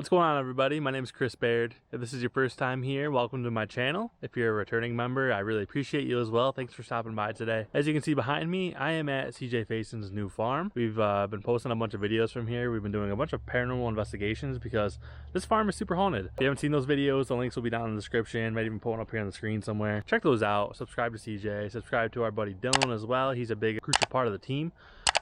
What's going on, everybody? My name is Chris Baird. If this is your first time here, welcome to my channel. If you're a returning member, I really appreciate you as well. Thanks for stopping by today. As you can see behind me, I am at CJ Faison's new farm. We've been posting a bunch of videos from here. We've been doing a bunch of paranormal investigations because this farm is super haunted. If you haven't seen those videos, the links will be down in the description, maybe even pulling up here on the screen somewhere. Check those out. Subscribe to CJ. Subscribe to our buddy Dylan as well. He's a big, crucial part of the team.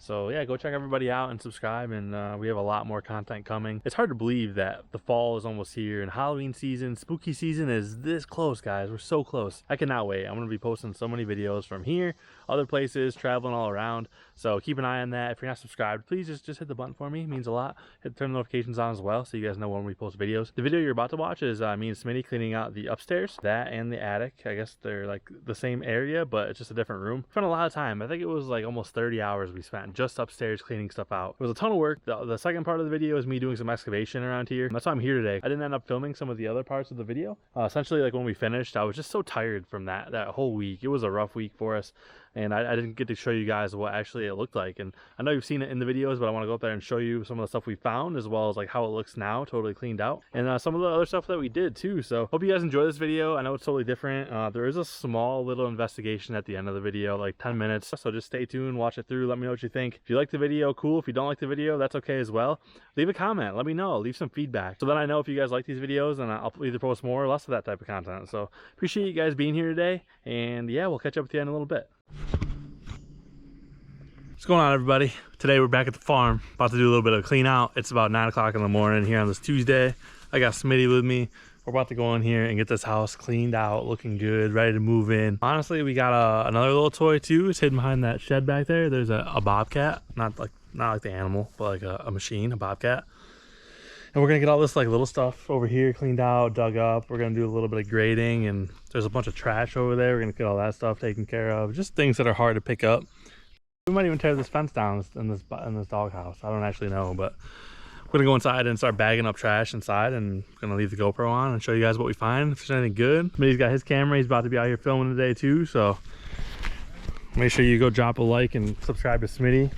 So yeah, go check everybody out and subscribe, and we have a lot more content coming. It's hard to believe that the fall is almost here and Halloween season, spooky season is this close, guys. We're so close. I cannot wait. I'm going to be posting so many videos from here, other places, traveling all around. So keep an eye on that. If you're not subscribed, please just hit the button for me. It means a lot. Turn the notifications on as well so you guys know when we post videos. The video you're about to watch is me and Smitty cleaning out the upstairs, that and the attic. I guess they're like the same area, but it's just a different room. Spent a lot of time. I think it was like almost 30 hours we spent just upstairs cleaning stuff out. It was a ton of work. The second part of the video is me doing some excavation around here. That's why I'm here today. I didn't end up filming some of the other parts of the video. Essentially, like when we finished, I was just so tired from that whole week. It was a rough week for us, and I didn't get to show you guys what actually it looked like. And I know you've seen it in the videos, but I want to go up there and show you some of the stuff we found, as well as like how it looks now, totally cleaned out, and some of the other stuff that we did too. So hope you guys enjoy this video. I know it's totally different. There is a small little investigation at the end of the video, like 10 minutes. So just stay tuned, watch it through, let me know what you think. If you like the video, cool. If you don't like the video, that's okay as well. Leave a comment, let me know, leave some feedback, so then I know if you guys like these videos, and I'll either post more or less of that type of content. So appreciate you guys being here today, and yeah, we'll catch up with you in a little bit. What's going on, everybody? Today we're back at the farm, about to do a little bit of clean out. It's about 9 o'clock in the morning here on this Tuesday. I got Smitty with me. We're about to go in here and get this house cleaned out, looking good, ready to move in. Honestly, we got another little toy too. It's hidden behind that shed back there. There's a bobcat, not like the animal, but like a machine, a bobcat. And we're gonna get all this like little stuff over here cleaned out, dug up. We're gonna do a little bit of grading, and there's a bunch of trash over there. We're gonna get all that stuff taken care of. Just things that are hard to pick up. We might even tear this fence down in this doghouse. I don't actually know, but we're gonna go inside and start bagging up trash inside, and we're gonna leave the GoPro on and show you guys what we find. If there's anything good. Smitty's got his camera. He's about to be out here filming today too, so make sure you go drop a like and subscribe to Smitty.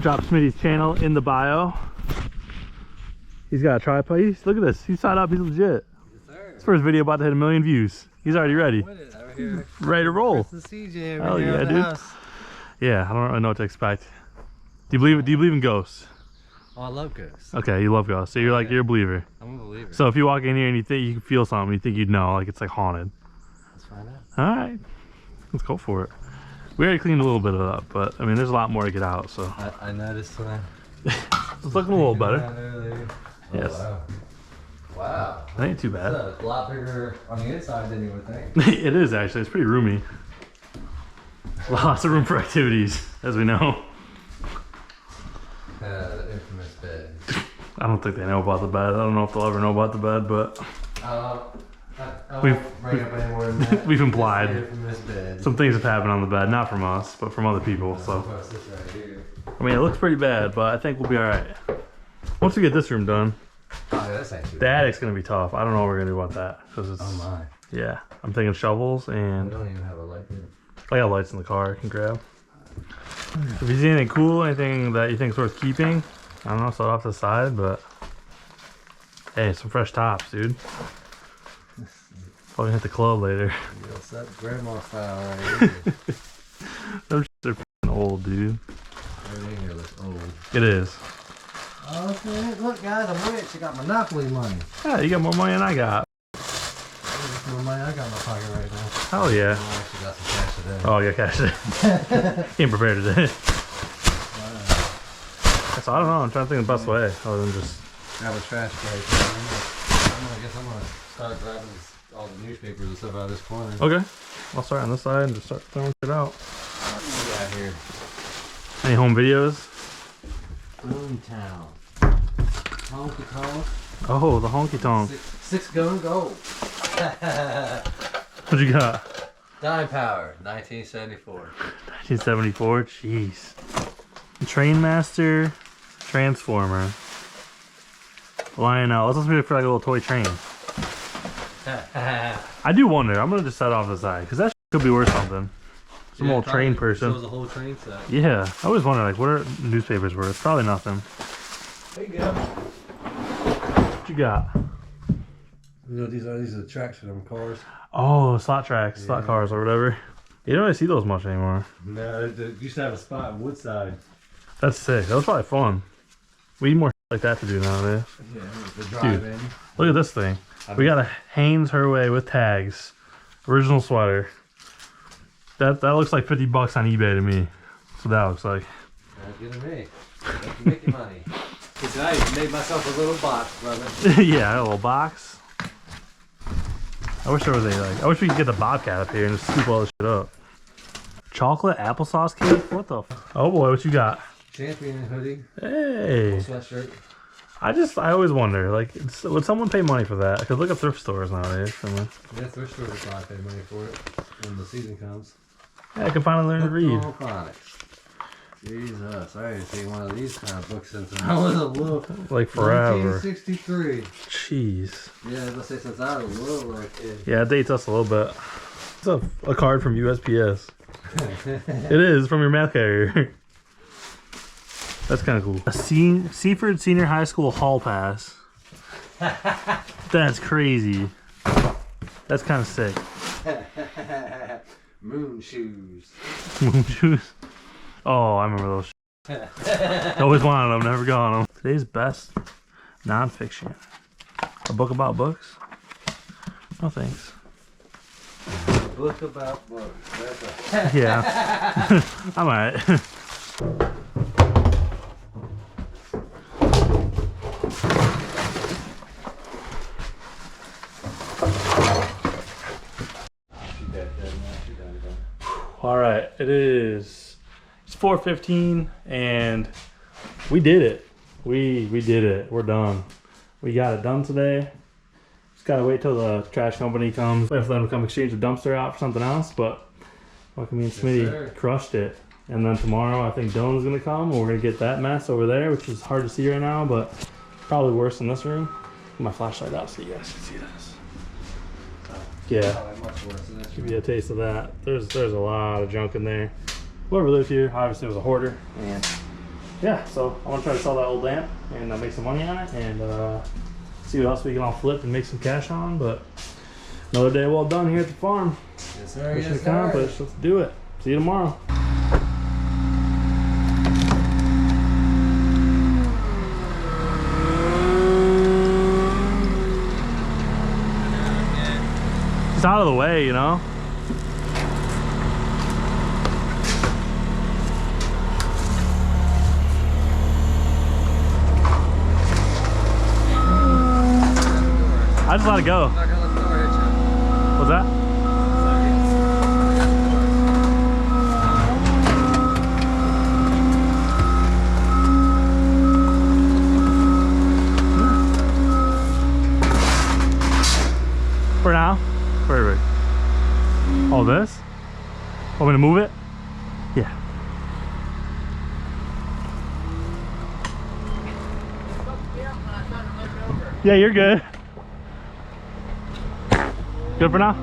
Drop Smitty's channel in the bio. He's got a tripod. Look at this. He's side up. He's legit. Yes, sir. His first video about to hit 1 million views. He's already ready. Ready to roll. Hell yeah, dude. House. Yeah, I don't really know what to expect. Do you believe in ghosts? Oh, I love ghosts. Okay, you love ghosts. So you're like, you're a believer. I'm a believer. So if you walk in here and you think you can feel something, you think you'd know, like it's like haunted. Let's find out. All right, let's go for it. We already cleaned a little bit of it up, but I mean, there's a lot more to get out. So I noticed when it's looking a little better. Oh, yes. Wow. Wow. That ain't too bad. It's a lot bigger on the inside than you would think. It is actually. It's pretty roomy. Lots of room for activities, as we know. The infamous bed. I don't think they know about the bed. I don't know if they'll ever know about the bed, but I won't bring up any more than that. We've implied. The infamous bed. Some things have happened on the bed, not from us, but from other people. So This right here. I mean, it looks pretty bad, but I think we'll be all right. Once we get this room done. Oh, yeah, that's actually The attic's gonna be tough. I don't know what we're gonna do about that, because it's. Oh my. Yeah, I'm thinking shovels, I and don't even have a light here. I got lights in the car I can grab. If you see anything cool, anything that you think is worth keeping, I don't know, set off to the side, but hey, some fresh tops, dude. Probably hit the club later. What's that grandma style right here? Those are f***ing old, dude. Everything here looks old. It is. Okay, look guys, I'm rich. I got Monopoly money. Yeah, you got more money than I got. That's more money I got in my pocket right now. Hell yeah. I actually got some cash today. Oh, yeah, cash today. Came prepared today. So I don't know. I'm trying to think of the best way other than just grab a trash bag. I guess I'm gonna start grabbing all the newspapers and stuff out of this corner. Okay. I'll start on this side and just start throwing shit out. What do we got here? Any home videos? Boomtown. Honky tonk. Oh, the honky tonk. Six gun gold. What you got? Dime Power, 1974. 1974. Jeez. Trainmaster, Transformer, Lionel. Let's listen to it for like a little toy train. I do wonder. I'm gonna just set off the side because that could be worth something. Some old train person. It was a whole train set. Yeah, I always wonder like what are newspapers worth? Probably nothing. There you go. you got? You know, these are the tracks for them cars. Oh, slot tracks, slot cars or whatever. You don't really see those much anymore. No, they used to have a spot in Woodside. That's sick. That was probably fun. We need more like that to do nowadays. Yeah, the drive-in. Look at this thing. We got a Hanes Herway with tags. Original sweater. That looks like 50 bucks on eBay to me. That's what that looks like. That's good to me. That's making money. Because I made myself a little box, brother. Yeah, a little box. I wish there was I wish we could get the Bobcat up here and just scoop all this shit up. Chocolate applesauce cake? What the Oh boy, what you got? Champion hoodie. Hey. Sweatshirt. I always wonder, like, would someone pay money for that? Because look at thrift stores nowadays. I mean, Yeah, thrift stores will probably pay money for it when the season comes. yeah, I can finally learn to read. Jesus, I didn't see one of these kind of books since I was a little. Like forever. 1963. Jeez. Yeah, let's say since I was a little kid. Yeah, it dates us a little bit. It's a card from USPS. It is from your mail carrier. That's kind of cool. A Seaford Senior High School Hall Pass. That's crazy. That's kind of sick. Moon shoes. Moon shoes. Oh, I remember those. Always wanted them, never got them. Today's best nonfiction. A book about books? No thanks. A book about books. Yeah. I'm alright. Alright, it's 4:15 and we did it. We did it. We're done. We got it done today. Just gotta wait till the trash company comes. Wait for them to come exchange the dumpster out for something else, but fucking me and Smitty crushed it. And then tomorrow I think Dylan's gonna come and we're gonna get that mess over there, which is hard to see right now, but probably worse in this room. Put my flashlight out so you guys can see this. Yeah. Give you a taste of that. There's a lot of junk in there. Whoever lived here obviously was a hoarder, and yeah, so I want to try to sell that old lamp and make some money on it and see what else we can all flip and make some cash on. But another day well done here at the farm. Yes, sir. Mission accomplished. Let's do it. See you tomorrow. It's out of the way, you know. I just let it go. What's that? For now? Perfect. All this? Want me to move it? Yeah. Yeah, you're good. Good for now?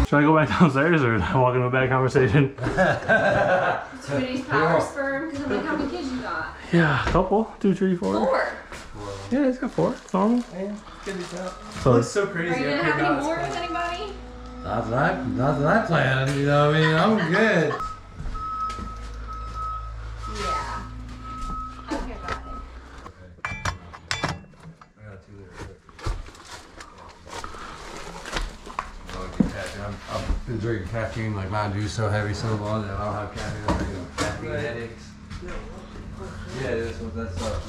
Should I go back downstairs or walk into a bad conversation? Smitty's power sperm, because look how many kids you got. Yeah, a couple. 2, 3, 4. 4. Yeah, he's got 4. It's normal. Yeah, good as hell. So It's so crazy. Are you going to have any more with anybody? Not that I planned, you know what I mean? I'm good. Yeah. Okay, got it. I got 2 there. I've been drinking caffeine like Mountain Dew so heavy so long that I don't have caffeine. I'm drinking caffeine headaches. Yeah, that's what that's up.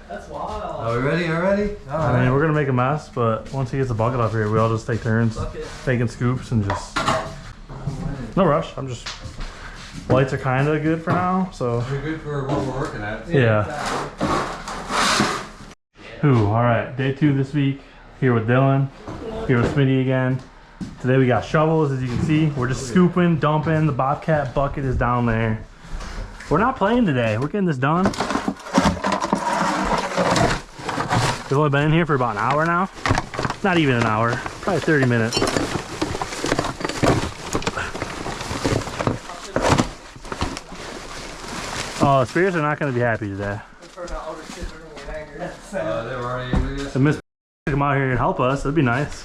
That's wild. Are we ready? Already? I mean, we're gonna make a mess, but once he gets the bucket up here, we all just take turns taking scoops and just no rush. I'm just lights are kind of good for now, so We're good for what we're working at. yeah. Ooh, all right, day 2 this week. Here with Dylan, here with Smitty again. Today we got shovels, as you can see. We're just scooping, dumping. The Bobcat bucket is down there. We're not playing today. We're getting this done. We've only been in here for about an hour now. Not even an hour, probably 30 minutes. Oh, the spirits are not going to be happy today. They were already angry. If Miss come out here and help us, that'd be nice.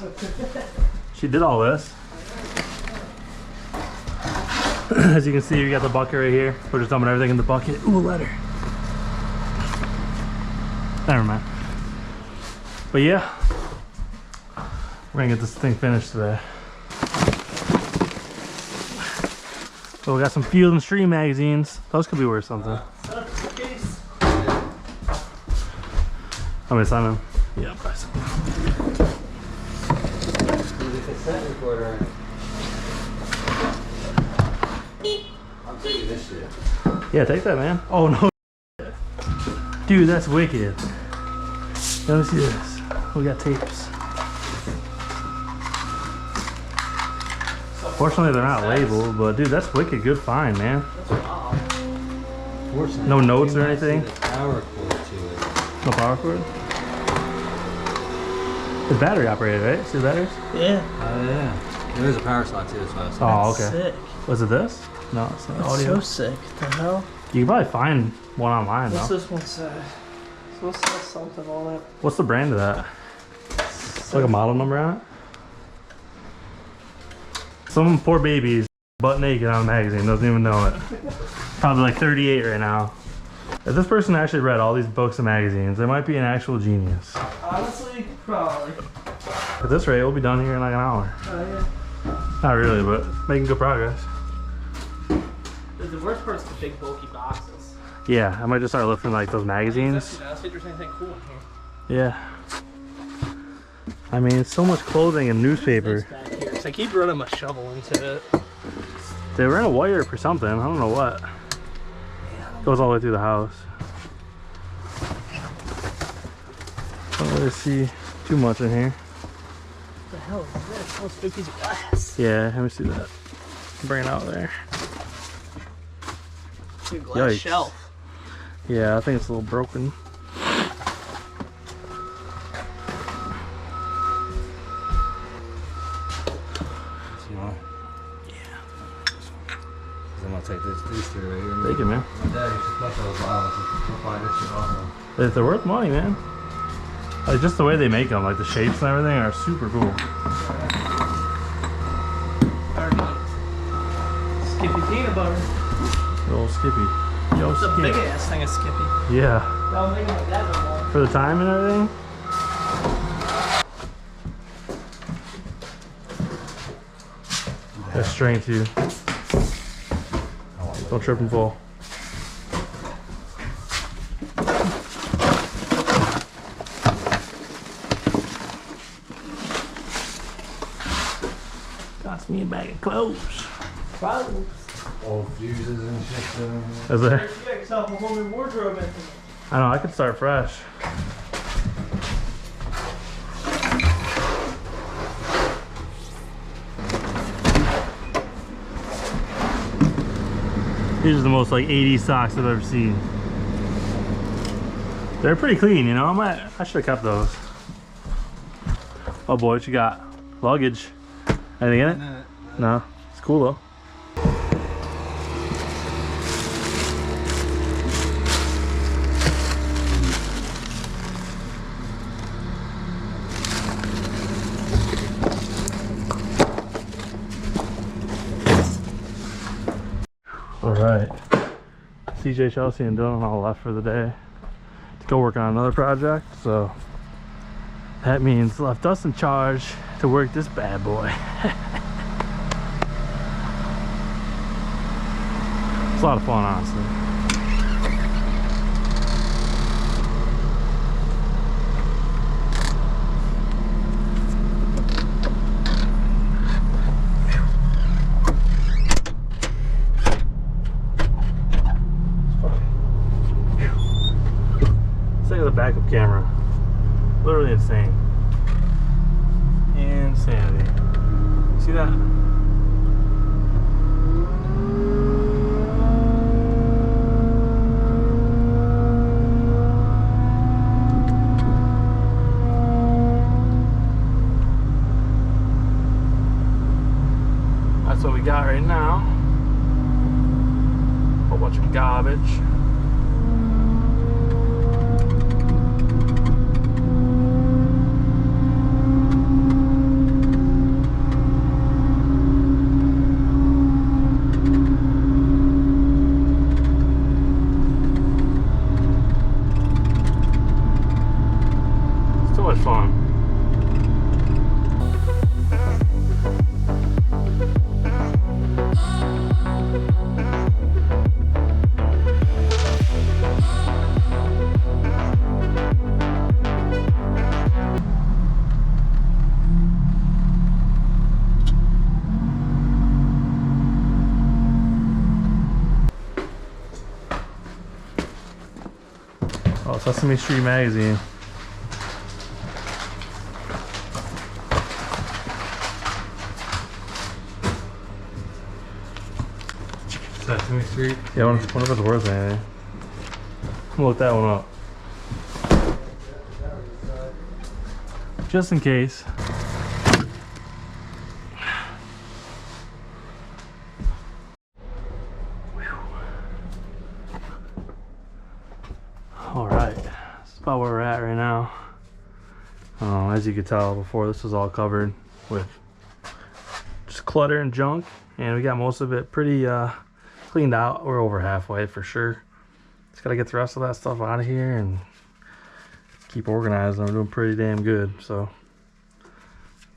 She did all this. As you can see, we got the bucket right here. We're just dumping everything in the bucket. Ooh, a letter. Never mind. But yeah, we're gonna get this thing finished today. So we got some Field and Stream magazines. Those could be worth something. I'm gonna sign them. Yeah, probably something. I'm taking this shit. Yeah, take that, man. Oh no. Dude, that's wicked. Let me see this. We got tapes. Fortunately, they're not labeled, but dude, that's wicked. Good find, man. No notes or anything? Power cord to it. No power cord? It's battery operated, right? See the batteries? Yeah. Oh yeah. There's a power slot too, so it's Oh, okay. Sick. Was it this? No, it's not That's audio. so sick. The hell? You can probably find one online, What's though. this one say? This one says something on it. What's the brand of that? It's like a model number on it? Some poor baby's butt naked on a magazine, doesn't even know it. Probably like 38 right now. If this person actually read all these books and magazines, they might be an actual genius. Honestly, probably. At this rate, we'll be done here in like an hour. Oh, yeah. Not really, but making good progress. The worst part's the big bulky boxes. Yeah, I might just start lifting like those magazines. Let's see if there's anything cool in here. Yeah. I mean, it's so much clothing and newspaper. Back here. So I keep running my shovel into it. They ran a wire for something. I don't know what. Goes all the way through the house. Don't really see too much in here. What the hell is this? Almost 2 pieces of glass. Yeah, let me see that. Bring it out there. Dude, glass Yikes. shelf. Yeah, I think it's a little broken. I'm gonna take these two right here. Take it, man. My dad used to collect those bottles. I'll find this shit also. They're worth money, man. Like just the way they make them, like the shapes and everything are super cool. Skippy peanut butter. Little Skippy. Yo, It's a Skip. big ass thing of Skippy. Yeah. Don't make them like that no more. For the time and everything. That's strength too. Don't trip and fall. Cost me a bag of clothes. Probably. Old fuses and shit. Is there? You got yourself a whole new wardrobe in. I know, I could start fresh. These are the most like 80s socks I've ever seen. They're pretty clean, you know. I should have kept those. Oh boy, what you got? Luggage. Anything in it? No. It's cool though. Alright. CJ, Chelsea, and Dylan all left for the day to go work on another project, so that means left us in charge to work this bad boy. It's a lot of fun, honestly. The backup camera, literally insane. Insanity. See that? got right now. A whole bunch of garbage. It's too much fun. Oh, Sesame Street magazine. Sesame Street. Yeah, I wonder if it's worth anything. I'm gonna look that one up. Just in case. Alright, that's about where we're at right now. As you could tell before, this was all covered with just clutter and junk, and we got most of it pretty cleaned out. We're over halfway for sure. Just gotta get the rest of that stuff out of here and keep organizing. I'm doing pretty damn good, so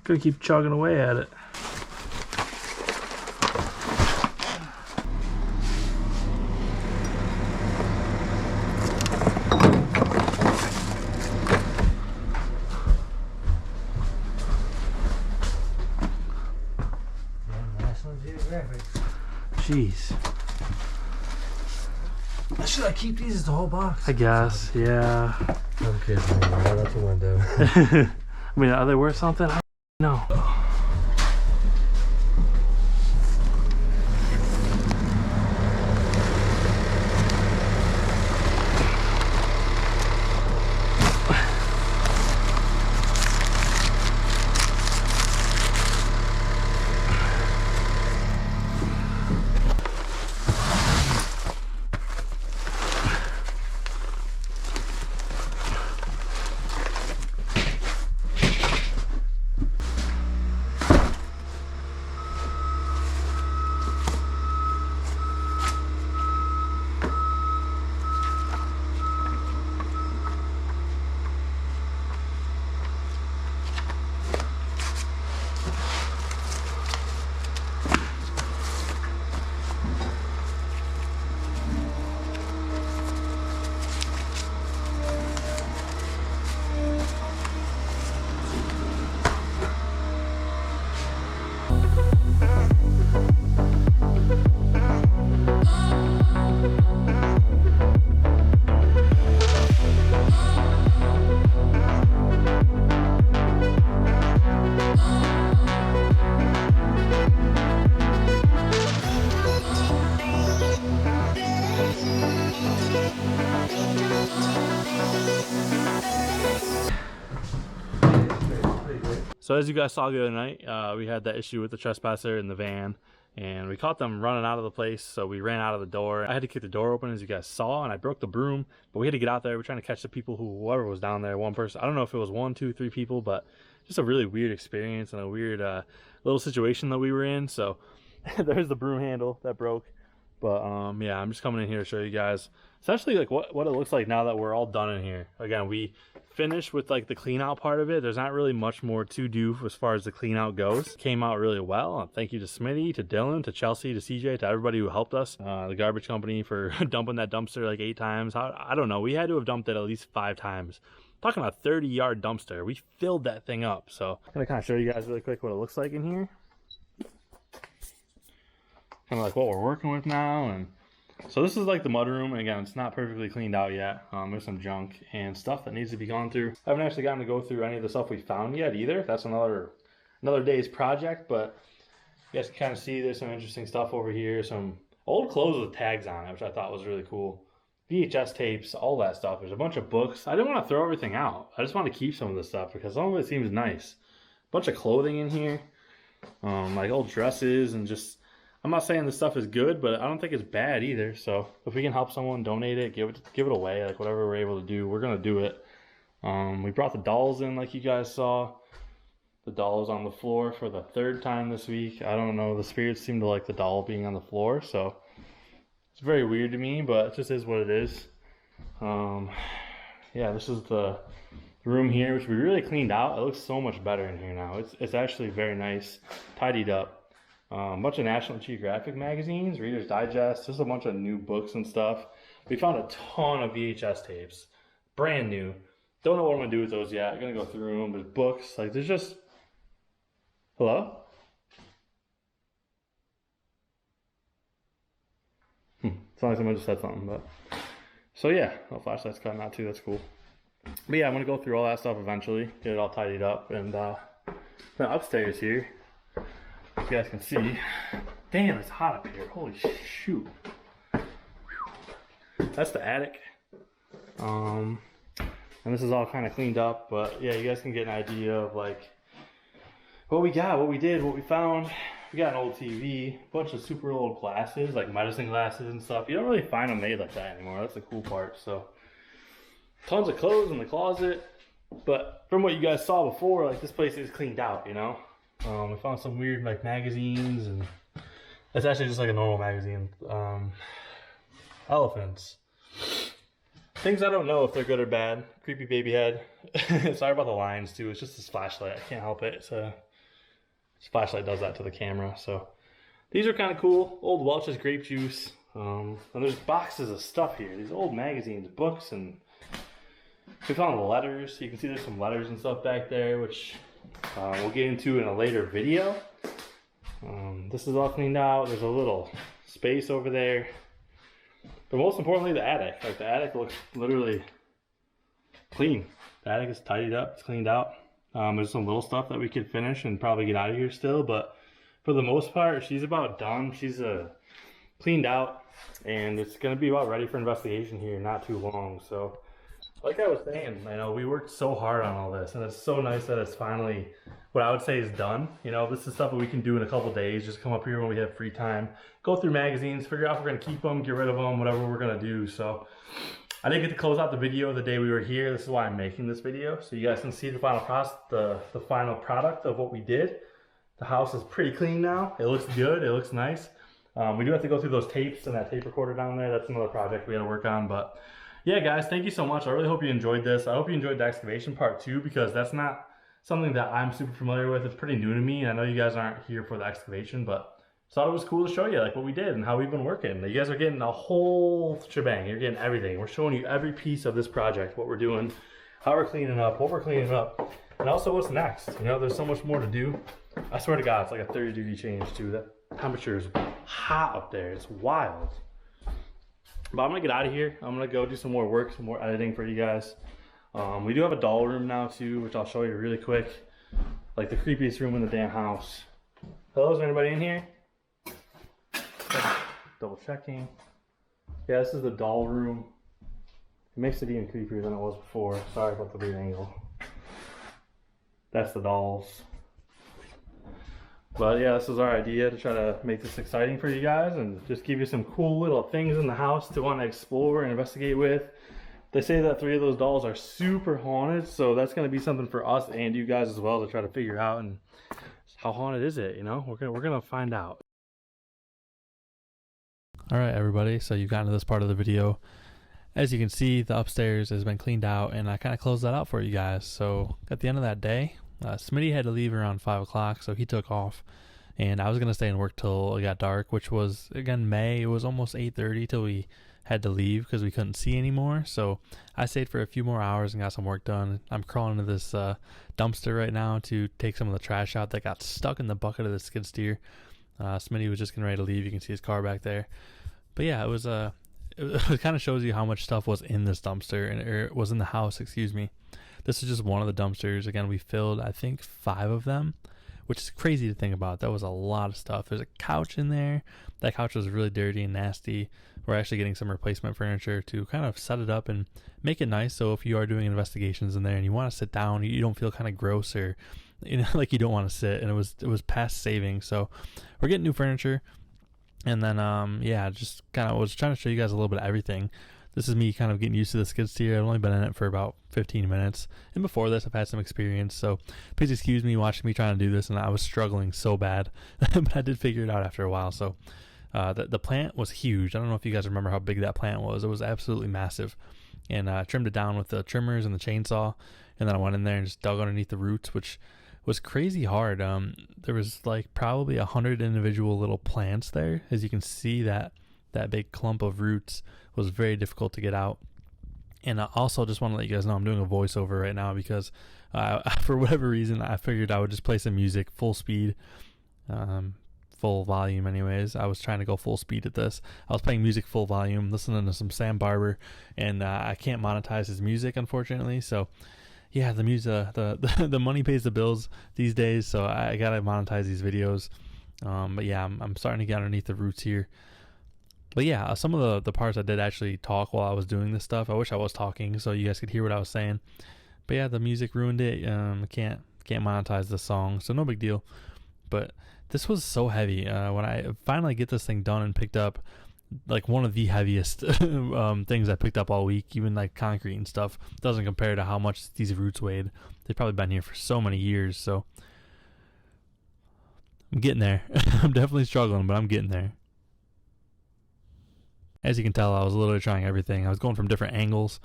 gonna keep chugging away at it. Jeez. Should I keep these as the whole box? I guess, yeah. I'm kidding. That's what I'm doing. I mean, are they worth something? I don't know. So as you guys saw the other night, we had that issue with the trespasser in the van, and we caught them running out of the place, so we ran out of the door. I had to kick the door open, as you guys saw, and I broke the broom, but we had to get out there. We're trying to catch the people whoever was down there, one person. I don't know if it was 1, 2, 3 people, but just a really weird experience and a weird little situation that we were in. So there's the broom handle that broke. But yeah, I'm just coming in here to show you guys essentially like what it looks like now that we're all done in here. Again, we finished with like the clean out part of it. There's not really much more to do as far as the clean out goes. Came out really well. Thank you to Smitty, to Dylan, to Chelsea, to CJ, to everybody who helped us. The garbage company for dumping that dumpster like 8 times. I don't know. We had to have dumped it at least 5 times. I'm talking about a 30-yard dumpster. We filled that thing up. So I'm gonna kind of show you guys really quick what it looks like in here. Kind of like what we're working with now. And so this is like the mudroom, and again, it's not perfectly cleaned out yet. There's some junk and stuff that needs to be gone through. I haven't actually gotten to go through any of the stuff we found yet either. That's another day's project, but you guys can kind of see there's some interesting stuff over here. Some old clothes with tags on it, which I thought was really cool. VHS tapes, all that stuff. There's a bunch of books. I didn't want to throw everything out. I just want to keep some of this stuff because some of it seems nice. A bunch of clothing in here, like old dresses and just I'm not saying this stuff is good, but I don't think it's bad either. So if we can help someone donate it, give it away, like whatever we're able to do, we're gonna do it. We brought the dolls in, like you guys saw. The doll is on the floor for the 3rd time this week. I don't know, the spirits seem to like the doll being on the floor, so it's very weird to me, but it just is what it is. Yeah, this is the room here, which we really cleaned out. It looks so much better in here now. It's actually very nice, tidied up. A bunch of National Geographic magazines, Reader's Digest, just a bunch of new books and stuff. We found a ton of VHS tapes, brand new. Don't know what I'm gonna do with those yet. I'm gonna go through them. There's books, like there's just, hello? It's like someone just said something, but. So yeah, the flashlight's cutting out too, that's cool. But yeah, I'm gonna go through all that stuff eventually, get it all tidied up, and then upstairs here, you guys can see, damn, it's hot up here, holy shoot. That's the attic. And this is all kind of cleaned up, but yeah, you guys can get an idea of like what we got, what we did, what we found. We got an old TV, a bunch of super old glasses, like medicine glasses and stuff. You don't really find them made like that anymore. That's the cool part. So, tons of clothes in the closet. But from what you guys saw before, like this place is cleaned out, you know? We found some weird like magazines, and it's actually just like a normal magazine. Elephants. Things I don't know if they're good or bad. Creepy baby head. Sorry about the lines too. It's just this flashlight. I can't help it. This flashlight does that to the camera. So these are kind of cool. Old Welch's grape juice. And there's boxes of stuff here. These old magazines, books, and we found letters. You can see there's some letters and stuff back there, which we'll get into in a later video. This is all cleaned out. There's a little space over there. But most importantly, the attic. Like the attic looks literally clean. The attic is tidied up, it's cleaned out. There's some little stuff that we could finish and probably get out of here still, but for the most part, she's about done. She's cleaned out, and it's gonna be about ready for investigation here not too long. So, like I was saying, you know, we worked so hard on all this, and it's so nice that it's finally what I would say is done. You know, this is stuff that we can do in a couple days. Just come up here when we have free time, go through magazines, figure out if we're gonna keep them, get rid of them, whatever we're gonna do. So I didn't get to close out the video the day we were here. This is why I'm making this video, so you guys can see the final process, the final product of what we did. The house is pretty clean now. It looks good, it looks nice. We do have to go through those tapes and that tape recorder down there. That's another project we had to work on, but yeah, guys, thank you so much. I really hope you enjoyed this. I hope you enjoyed the excavation part too, because that's not something that I'm super familiar with. It's pretty new to me. I know you guys aren't here for the excavation, but thought it was cool to show you like what we did and how we've been working. You guys are getting a whole shebang. You're getting everything. We're showing you every piece of this project, what we're doing, how we're cleaning up, what we're cleaning up, and also what's next. You know, there's so much more to do. I swear to God, it's like a 30-degree change too. That temperature is hot up there. It's wild. But I'm gonna get out of here. I'm gonna go do some more work, some more editing for you guys. We do have a doll room now too, which I'll show you really quick. Like the creepiest room in the damn house. Hello, is there anybody in here? Double checking. Yeah, this is the doll room. It makes it even creepier than it was before. Sorry about the weird angle. That's the dolls. But yeah, this is our idea to try to make this exciting for you guys and just give you some cool little things in the house to want to explore and investigate with. They say that 3 of those dolls are super haunted, so that's going to be something for us and you guys as well to try to figure out. And how haunted is it? You know, we're gonna find out. All right, everybody. So you've gotten to this part of the video. As you can see, the upstairs has been cleaned out, and I kind of closed that out for you guys. So at the end of that day, Smitty had to leave around 5 o'clock, so he took off. And I was going to stay and work till it got dark, which was, again, May. It was almost 8:30 till we had to leave because we couldn't see anymore. So I stayed for a few more hours and got some work done. I'm crawling into this dumpster right now to take some of the trash out that got stuck in the bucket of the skid steer. Smitty was just getting ready to leave. You can see his car back there. But yeah, it kind of shows you how much stuff was in this dumpster, and it was in the house, excuse me. This is just one of the dumpsters. Again, we filled, I think, 5 of them, which is crazy to think about. That was a lot of stuff. There's a couch in there. That couch was really dirty and nasty. We're actually getting some replacement furniture to kind of set it up and make it nice. So if you are doing investigations in there and you want to sit down, you don't feel kind of gross or, you know, like you don't want to sit. And it was past saving. So we're getting new furniture. And then yeah, just kind of was trying to show you guys a little bit of everything. This is me kind of getting used to the skid steer. I've only been in it for about 15 minutes. And before this, I've had some experience. So please excuse me watching me trying to do this. And I was struggling so bad. But I did figure it out after a while. So the plant was huge. I don't know if you guys remember how big that plant was. It was absolutely massive. And I trimmed it down with the trimmers and the chainsaw. And then I went in there and just dug underneath the roots, which was crazy hard. There was like probably 100 individual little plants there. As you can see, that big clump of roots was very difficult to get out. And I also just want to let you guys know I'm doing a voiceover right now because for whatever reason I figured I would just play some music full speed, full volume anyways. I was trying to go full speed at this. I was playing music full volume, listening to some Sam Barber, and I can't monetize his music unfortunately. So yeah, the music, the money pays the bills these days, so I gotta monetize these videos. But yeah, I'm starting to get underneath the roots here. But yeah, some of the parts I did actually talk while I was doing this stuff. I wish I was talking so you guys could hear what I was saying. But yeah, the music ruined it. I can't monetize the song, so no big deal. But this was so heavy. When I finally get this thing done and picked up, like one of the heaviest things I picked up all week, even like concrete and stuff, doesn't compare to how much these roots weighed. They've probably been here for so many years, so I'm getting there. I'm definitely struggling, but I'm getting there. As you can tell, I was literally trying everything. I was going from different angles,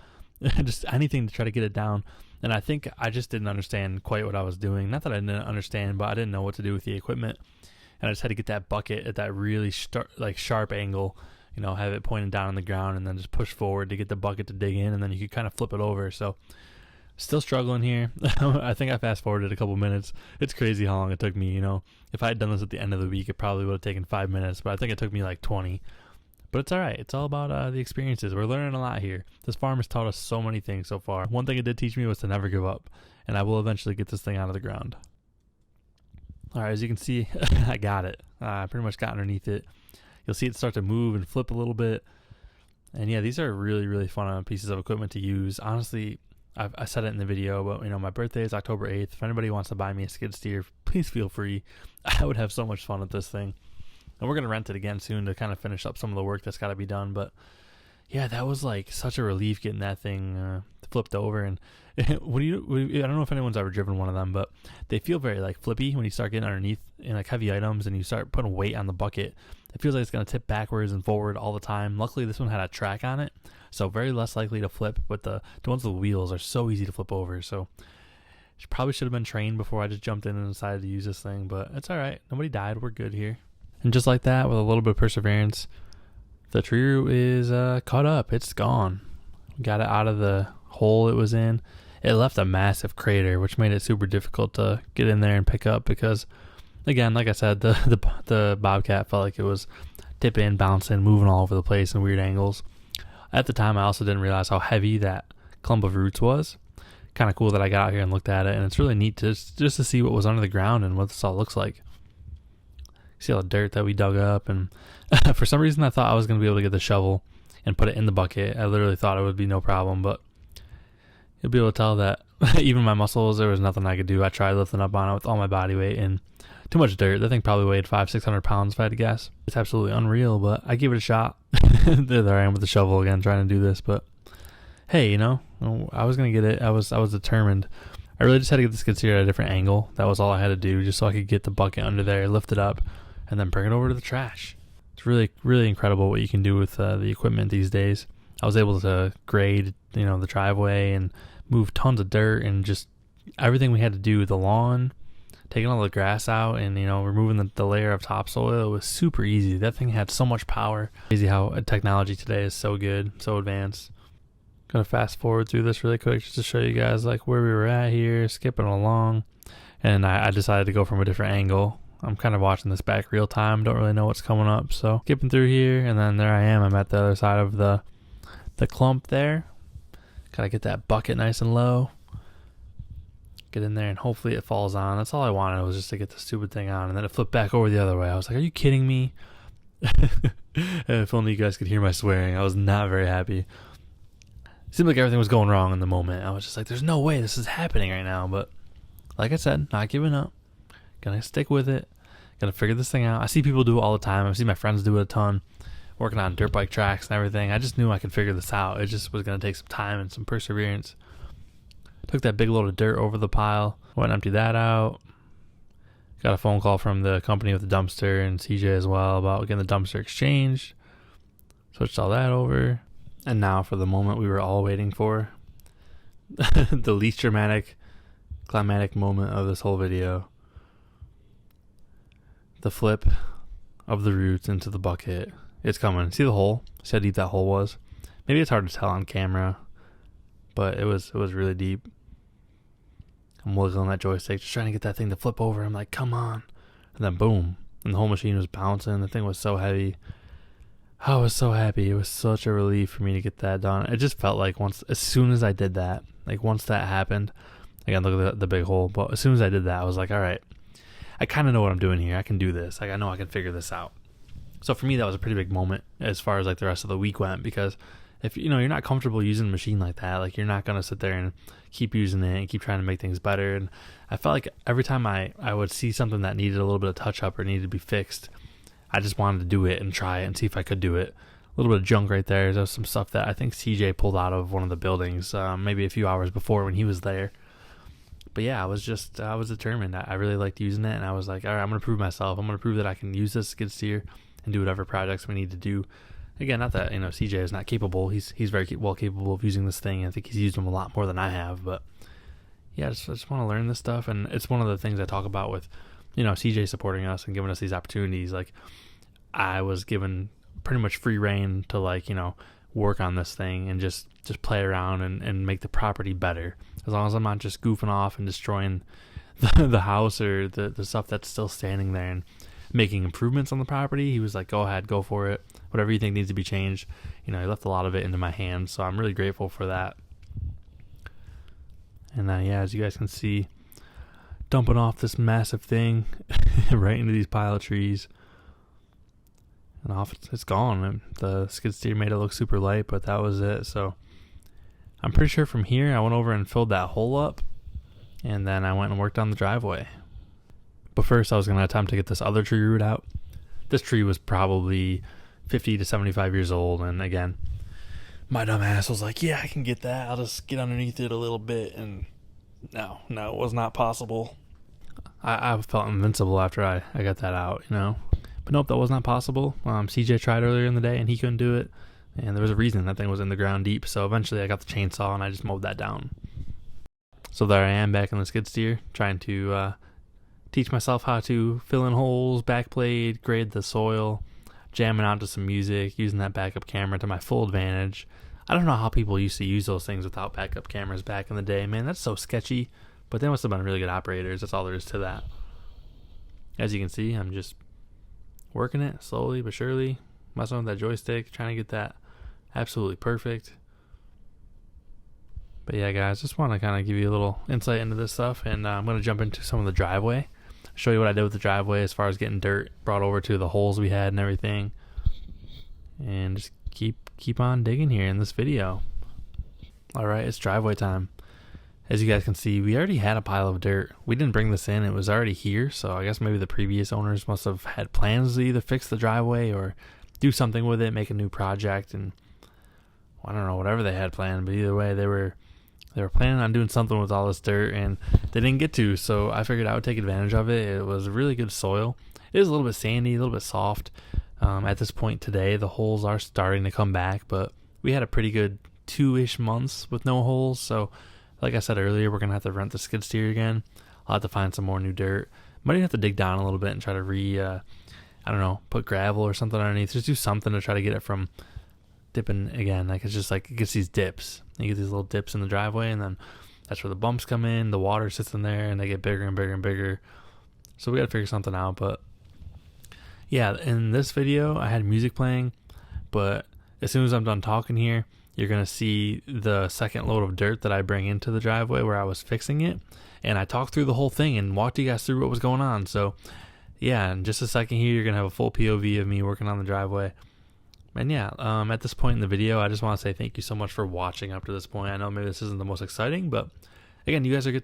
just anything to try to get it down. And I think I just didn't understand quite what I was doing. Not that I didn't understand, but I didn't know what to do with the equipment. And I just had to get that bucket at that really sharp angle, you know, have it pointed down on the ground and then just push forward to get the bucket to dig in, and then you could kind of flip it over. So still struggling here. I think I fast forwarded a couple minutes. It's crazy how long it took me, you know. If I had done this at the end of the week, it probably would have taken 5 minutes, but I think it took me like 20. But it's all right. It's all about the experiences. We're learning a lot here. This farm has taught us so many things so far. One thing it did teach me was to never give up, and I will eventually get this thing out of the ground. All right, as you can see, I got it. I pretty much got underneath it. You'll see it start to move and flip a little bit. And yeah, these are really, really fun pieces of equipment to use. Honestly, I said it in the video, but you know, my birthday is October 8th. If anybody wants to buy me a skid steer, please feel free. I would have so much fun with this thing. And we're going to rent it again soon to kind of finish up some of the work that's got to be done. But yeah, that was like such a relief getting that thing flipped over. And I don't know if anyone's ever driven one of them, but they feel very like flippy when you start getting underneath in like heavy items and you start putting weight on the bucket. It feels like it's going to tip backwards and forward all the time. Luckily, this one had a track on it, so very less likely to flip. But the ones with the wheels are so easy to flip over. So probably should have been trained before I just jumped in and decided to use this thing. But it's all right. Nobody died. We're good here. And just like that, with a little bit of perseverance, the tree root is caught up. It's gone. Got it out of the hole it was in. It left a massive crater, which made it super difficult to get in there and pick up because, again, like I said, the Bobcat felt like it was tipping, bouncing, moving all over the place in weird angles. At the time, I also didn't realize how heavy that clump of roots was. Kind of cool that I got out here and looked at it, and it's really neat just to see what was under the ground and what this all looks like. See all the dirt that we dug up, and for some reason I thought I was going to be able to get the shovel and put it in the bucket. I literally thought it would be no problem, but you'll be able to tell that even my muscles, there was nothing I could do. I tried lifting up on it with all my body weight and too much dirt. That thing probably weighed 500-600 pounds if I had to guess. It's absolutely unreal, but I gave it a shot. There I am with the shovel again trying to do this, but hey, you know, I was going to get it. I was determined. I really just had to get the skid steer at a different angle. That was all I had to do, just so I could get the bucket under there, lift it up, and then bring it over to the trash. It's really, really incredible what you can do with the equipment these days. I was able to grade, you know, the driveway and move tons of dirt and just everything we had to do, the lawn, taking all the grass out and, you know, removing the layer of topsoil. It was super easy. That thing had so much power. Crazy how technology today is so good, so advanced. Gonna fast forward through this really quick just to show you guys like where we were at here, skipping along. And I decided to go from a different angle. I'm kind of watching this back real time, don't really know what's coming up, so skipping through here, and then there I am. I'm at the other side of the clump there. Gotta get that bucket nice and low, get in there, and hopefully it falls on. That's all I wanted, was just to get the stupid thing on, and then it flipped back over the other way. I was like, are you kidding me? If only you guys could hear my swearing. I was not very happy. It seemed like everything was going wrong in the moment. I was just like, there's no way this is happening right now, but like I said, not giving up. Gonna stick with it. Gotta figure this thing out. I see people do it all the time. I see my friends do it a ton, working on dirt bike tracks and everything. I just knew I could figure this out. It just was gonna take some time and some perseverance. Took that big load of dirt over the pile, went and emptied that out. Got a phone call from the company with the dumpster and CJ as well about getting the dumpster exchanged. Switched all that over. And now for the moment we were all waiting for. The least dramatic, climatic moment of this whole video. The flip of the roots into the bucket. It's coming. See the hole? See how deep that hole was? Maybe it's hard to tell on camera, but it was really deep. I'm wiggling that joystick, just trying to get that thing to flip over. I'm like, come on. And then boom. And the whole machine was bouncing. The thing was so heavy. I was so happy. It was such a relief for me to get that done. It just felt like as soon as I did that, like once that happened, again, look at the big hole, but as soon as I did that, I was like, all right, I kind of know what I'm doing here. I can do this. Like, I know I can figure this out. So for me, that was a pretty big moment as far as like the rest of the week went, because if you're not comfortable using a machine like that, like you're not going to sit there and keep using it and keep trying to make things better. And I felt like every time I would see something that needed a little bit of touch up or needed to be fixed, I just wanted to do it and try it and see if I could do it. A little bit of junk right there. There's some stuff that I think CJ pulled out of one of the buildings maybe a few hours before when he was there. But yeah, I was determined. I really liked using it, and I was like, all right, I'm going to prove myself. I'm going to prove that I can use this skid steer and do whatever projects we need to do. Again, not that CJ is not capable. He's very well capable of using this thing. I think he's used them a lot more than I have. But yeah, I just want to learn this stuff, and it's one of the things I talk about with CJ supporting us and giving us these opportunities. Like, I was given pretty much free reign to work on this thing and just play around and make the property better, as long as I'm not just goofing off and destroying the house or the stuff that's still standing there, and making improvements on the property. He was like, go ahead, go for it, whatever you think needs to be changed. He left a lot of it into my hands, so I'm really grateful for that. And yeah, as you guys can see, dumping off this massive thing right into these pile of trees. And off it's gone. And the skid steer made it look super light, but that was it. So I'm pretty sure from here I went over and filled that hole up, and then I went and worked on the driveway. But first I was going to attempt to get this other tree root out. This tree was probably 50 to 75 years old, and again, my dumb ass was like, yeah, I can get that. I'll just get underneath it a little bit, and no, it was not possible. I felt invincible after I got that out, But nope, that was not possible. CJ tried earlier in the day, and he couldn't do it. And there was a reason that thing was in the ground deep. So eventually I got the chainsaw, and I just mowed that down. So there I am back in the skid steer, trying to teach myself how to fill in holes, backplate, grade the soil, jamming out to some music, using that backup camera to my full advantage. I don't know how people used to use those things without backup cameras back in the day. Man, that's so sketchy. But they must have been really good operators. That's all there is to that. As you can see, I'm just working it slowly but surely, messing with that joystick, trying to get that absolutely perfect. But yeah, guys, just want to kind of give you a little insight into this stuff, and I'm going to jump into some of the driveway, show you what I did with the driveway as far as getting dirt brought over to the holes we had and everything, and just keep on digging here in this video. Alright, it's driveway time. As you guys can see, we already had a pile of dirt. We didn't bring this in. It was already here, so I guess maybe the previous owners must have had plans to either fix the driveway or do something with it, make a new project, and I don't know, whatever they had planned, but either way, they were planning on doing something with all this dirt, and they didn't get to, so I figured I would take advantage of it. It was really good soil. It is a little bit sandy, a little bit soft. At this point today, the holes are starting to come back, but we had a pretty good 2-ish months with no holes, so like I said earlier, we're going to have to rent the skid steer again. I'll have to find some more new dirt. Might even have to dig down a little bit and try to put gravel or something underneath. Just do something to try to get it from dipping again. Like, it's just like, it gets these dips. You get these little dips in the driveway, and then that's where the bumps come in. The water sits in there, and they get bigger and bigger and bigger. So we got to figure something out. But yeah, in this video, I had music playing, but as soon as I'm done talking here, you're going to see the second load of dirt that I bring into the driveway where I was fixing it. And I talked through the whole thing and walked you guys through what was going on. So yeah, in just a second here, you're going to have a full POV of me working on the driveway. And yeah, at this point in the video, I just want to say thank you so much for watching up to this point. I know maybe this isn't the most exciting, but again, you guys are you're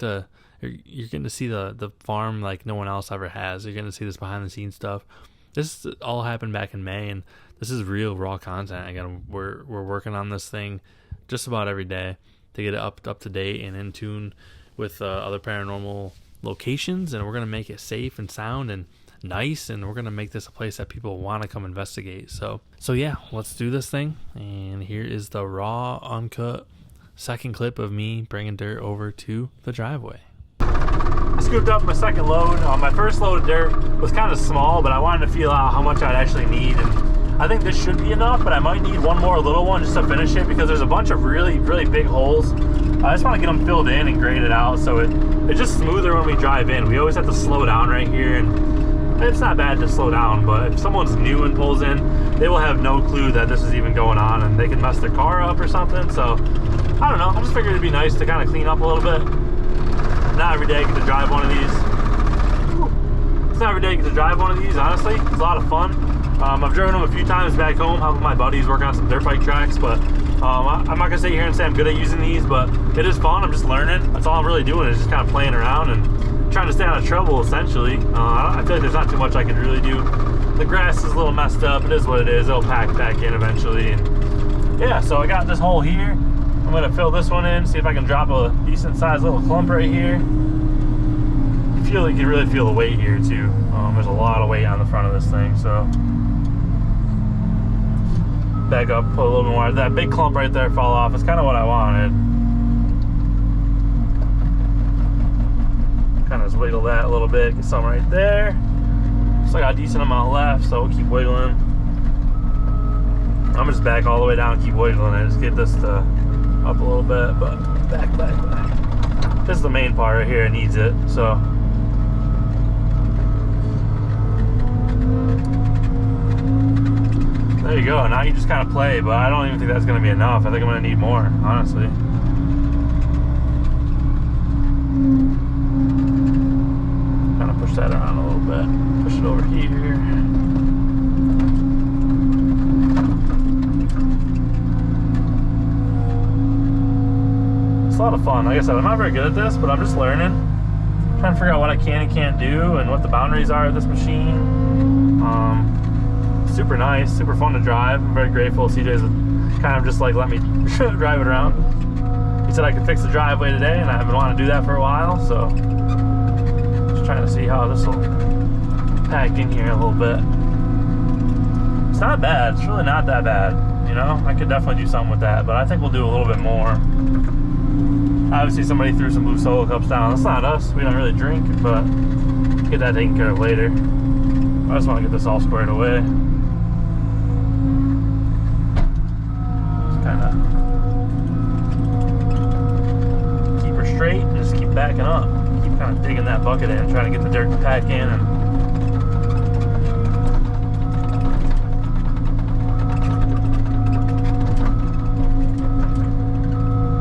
getting to see the farm like no one else ever has. You're getting to see this behind the scenes stuff. This all happened back in May, and this is real raw content. Again, we're working on this thing just about every day to get it up to date and in tune with other paranormal locations, and we're gonna make it safe and sound and nice, and we're gonna make this a place that people want to come investigate. So yeah, let's do this thing. And here is the raw, uncut second clip of me bringing dirt over to the driveway. I scooped up my second load. My first load of dirt was kind of small, but I wanted to feel out how much I'd actually need, and I think this should be enough, but I might need one more little one just to finish it, because there's a bunch of really big holes. I just want to get them filled in and graded out so it's just smoother when we drive in. We always have to slow down right here, and it's not bad to slow down, but if someone's new and pulls in, they will have no clue that this is even going on, and they can mess their car up or something. So I don't know, I just figured it'd be nice to kind of clean up a little bit. Not every day I get to drive one of these. It's not every day I get to drive one of these, honestly. It's a lot of fun. I've driven them a few times back home, helping my buddies working on some dirt bike tracks, but I'm not gonna sit here and say I'm good at using these, but it is fun. I'm just learning. That's all I'm really doing, is just kind of playing around and trying to stay out of trouble, essentially. I feel like there's not too much I can really do. The grass is a little messed up. It is what it is. It'll pack back in eventually. And yeah, so I got this hole here. I'm gonna fill this one in, see if I can drop a decent sized little clump right here. You can really feel the weight here too. There's a lot of weight on the front of this thing, so back up, put a little bit more. That big clump right there fall off. It's kind of what I wanted. Kind of just wiggle that a little bit, get some right there. Looks like I got a decent amount left, so we'll keep wiggling. I'm just back all the way down, keep wiggling it. Just get this to up a little bit, but back. This is the main part right here. It needs it, so. There you go. Now you just kind of play, but I don't even think that's going to be enough. I think I'm going to need more, honestly. Kind of push that around a little bit. Push it over here. It's a lot of fun. Like I said, I'm not very good at this, but I'm just learning. Trying to figure out what I can and can't do and what the boundaries are of this machine. Super nice, super fun to drive. I'm very grateful. CJ's kind of just like let me drive it around. He said I could fix the driveway today, and I've been wanting to do that for a while, so just trying to see how this will pack in here a little bit. It's not bad. It's really not that bad. You know, I could definitely do something with that, but I think we'll do a little bit more. Obviously, somebody threw some blue Solo cups down. That's not us. We don't really drink, but get that taken care of later. I just want to get this all squared away. Kind of keep her straight and just keep backing up. Keep kind of digging that bucket in, trying to get the dirt to pack in. And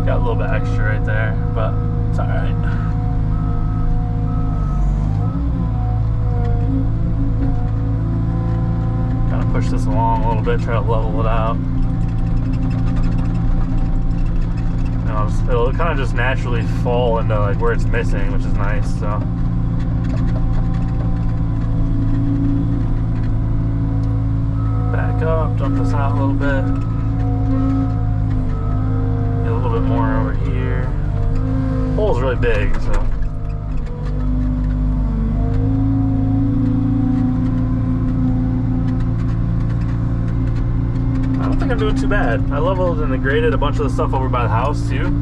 got a little bit extra right there, but it's all right. Kind of push this along a little bit, try to level it out. It'll kind of just naturally fall into like where it's missing, which is nice. So back up, dump this out a little bit. Get a little bit more over here. The hole's really big, so I don't think I'm doing too bad. I leveled and graded a bunch of the stuff over by the house too.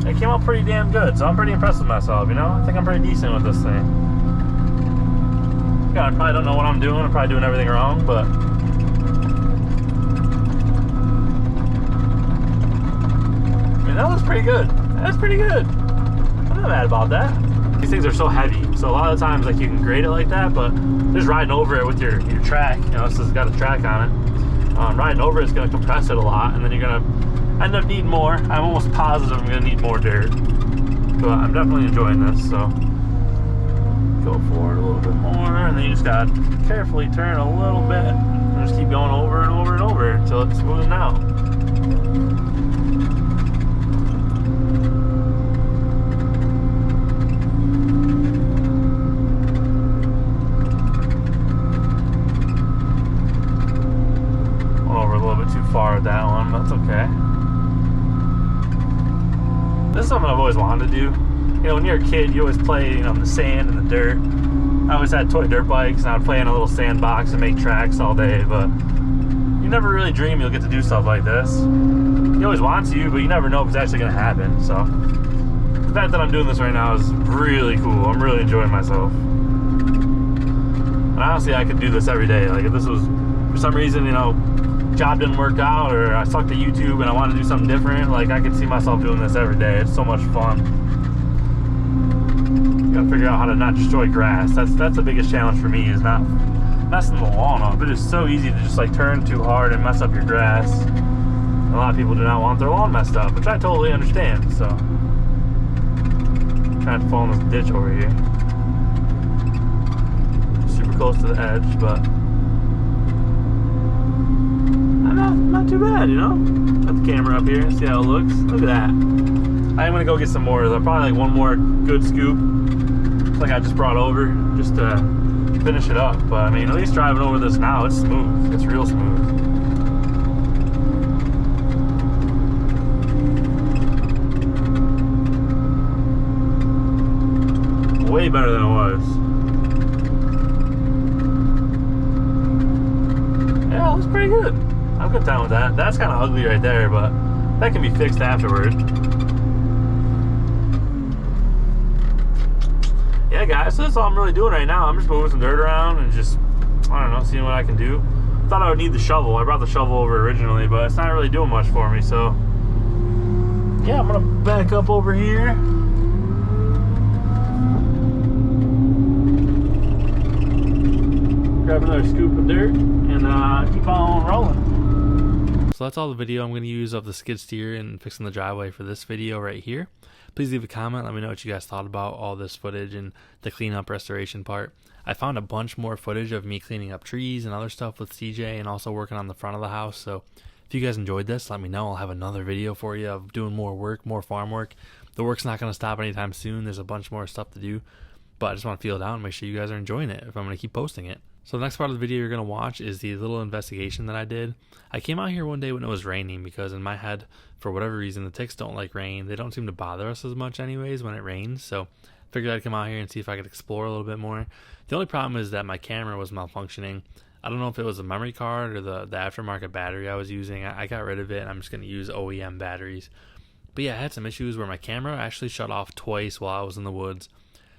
It came out pretty damn good, so I'm pretty impressed with myself, you know? I think I'm pretty decent with this thing. God, I probably don't know what I'm doing. I'm probably doing everything wrong, but I mean, that was pretty good. That's pretty good. I'm not mad about that. These things are so heavy, so a lot of the times like you can grade it like that, but just riding over it with your track, you know, this has got a track on it. Riding over it's going to compress it a lot, and then you're going to end up needing more. I'm almost positive I'm going to need more dirt, but I'm definitely enjoying this. So go forward a little bit more, and then you just got to carefully turn a little bit and just keep going over and over and over until it's smoothing out. something I've always wanted to do. You know, when you're a kid, you always play, you know, in the sand and the dirt. I always had toy dirt bikes, and I would play in a little sandbox and make tracks all day, but you never really dream you'll get to do stuff like this. You always want to, but you never know if it's actually going to happen. So the fact that I'm doing this right now is really cool. I'm really enjoying myself. And honestly, I could do this every day. Like if this was, for some reason, you know, job didn't work out, or I sucked at YouTube and I want to do something different, like I could see myself doing this every day. It's so much fun. You gotta figure out how to not destroy grass. That's the biggest challenge for me, is not messing the lawn up. It is so easy to just like turn too hard and mess up your grass. A lot of people do not want their lawn messed up, which I totally understand. So I'm trying to fall in this ditch over here. Super close to the edge, but not too bad, you know? Got the camera up here, see how it looks. Look at that. I'm gonna go get some more. There's probably like one more good scoop, like I just brought over, just to finish it up. But I mean, at least driving over this now, it's smooth. It's real smooth. Way better than it was. Yeah, it was pretty good. I'm good down with that. That's kind of ugly right there, but that can be fixed afterward. Yeah, guys, so that's all I'm really doing right now. I'm just moving some dirt around and just, I don't know, seeing what I can do. Thought I would need the shovel. I brought the shovel over originally, but it's not really doing much for me, so yeah, I'm gonna back up over here. Grab another scoop of dirt and keep on rolling. So that's all the video I'm going to use of the skid steer and fixing the driveway for this video right here. Please leave a comment. Let me know what you guys thought about all this footage and the cleanup restoration part. I found a bunch more footage of me cleaning up trees and other stuff with CJ, and also working on the front of the house. So if you guys enjoyed this, let me know. I'll have another video for you of doing more work, more farm work. The work's not going to stop anytime soon. There's a bunch more stuff to do, but I just want to feel it out and make sure you guys are enjoying it if I'm going to keep posting it. So the next part of the video you're going to watch is the little investigation that I did. I came out here one day when it was raining, because in my head, for whatever reason, the ticks don't like rain. They don't seem to bother us as much anyways when it rains. So I figured I'd come out here and see if I could explore a little bit more. The only problem is that my camera was malfunctioning. I don't know if it was a memory card or the aftermarket battery I was using. I got rid of it, and I'm just going to use OEM batteries. But yeah, I had some issues where my camera actually shut off twice while I was in the woods.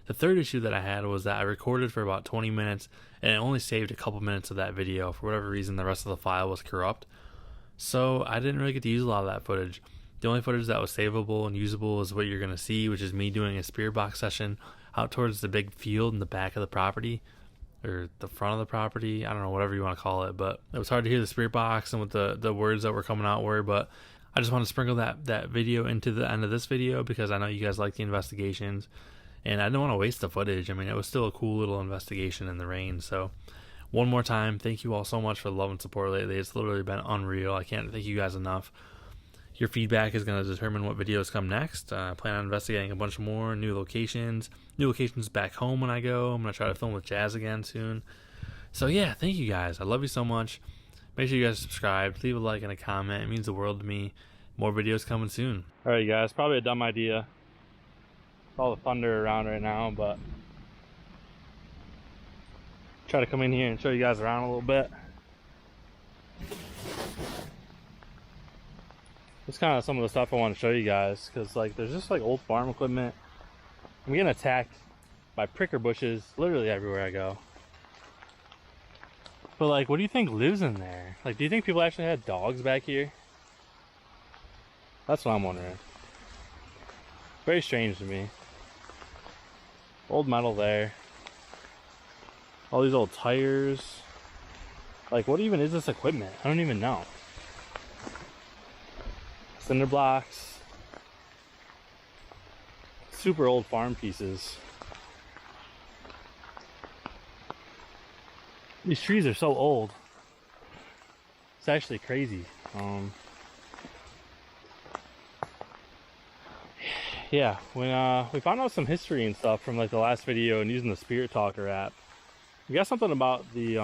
The third issue that I had was that I recorded for about 20 minutes and it only saved a couple minutes of that video. For whatever reason, the rest of the file was corrupt. So I didn't really get to use a lot of that footage. The only footage that was savable and usable is what you're going to see, which is me doing a spear box session out towards the big field in the back of the property, or the front of the property. I don't know, whatever you want to call it, but it was hard to hear the spear box and what the words that were coming out were, but I just want to sprinkle that video into the end of this video because I know you guys like the investigations. And I didn't want to waste the footage. I mean, it was still a cool little investigation in the rain. So one more time, thank you all so much for the love and support lately. It's literally been unreal. I can't thank you guys enough. Your feedback is going to determine what videos come next. I plan on investigating a bunch more new locations back home when I go. I'm going to try to film with Jazz again soon. So yeah, thank you guys. I love you so much. Make sure you guys subscribe. Leave a like and a comment. It means the world to me. More videos coming soon. All right, guys. Probably a dumb idea. All the thunder around right now, but try to come in here and show you guys around a little bit. It's kind of some of the stuff I want to show you guys, because like there's just like old farm equipment. I'm getting attacked by pricker bushes literally everywhere I go. But like, what do you think lives in there? Like, do you think people actually had dogs back here? That's what I'm wondering. Very strange to me. Old metal there. All these old tires. Like, what even is this equipment? I don't even know. Cinder blocks. Super old farm pieces. These trees are so old. It's actually crazy. Yeah, when we found out some history and stuff from like the last video and using the Spirit Talker app, we got something about the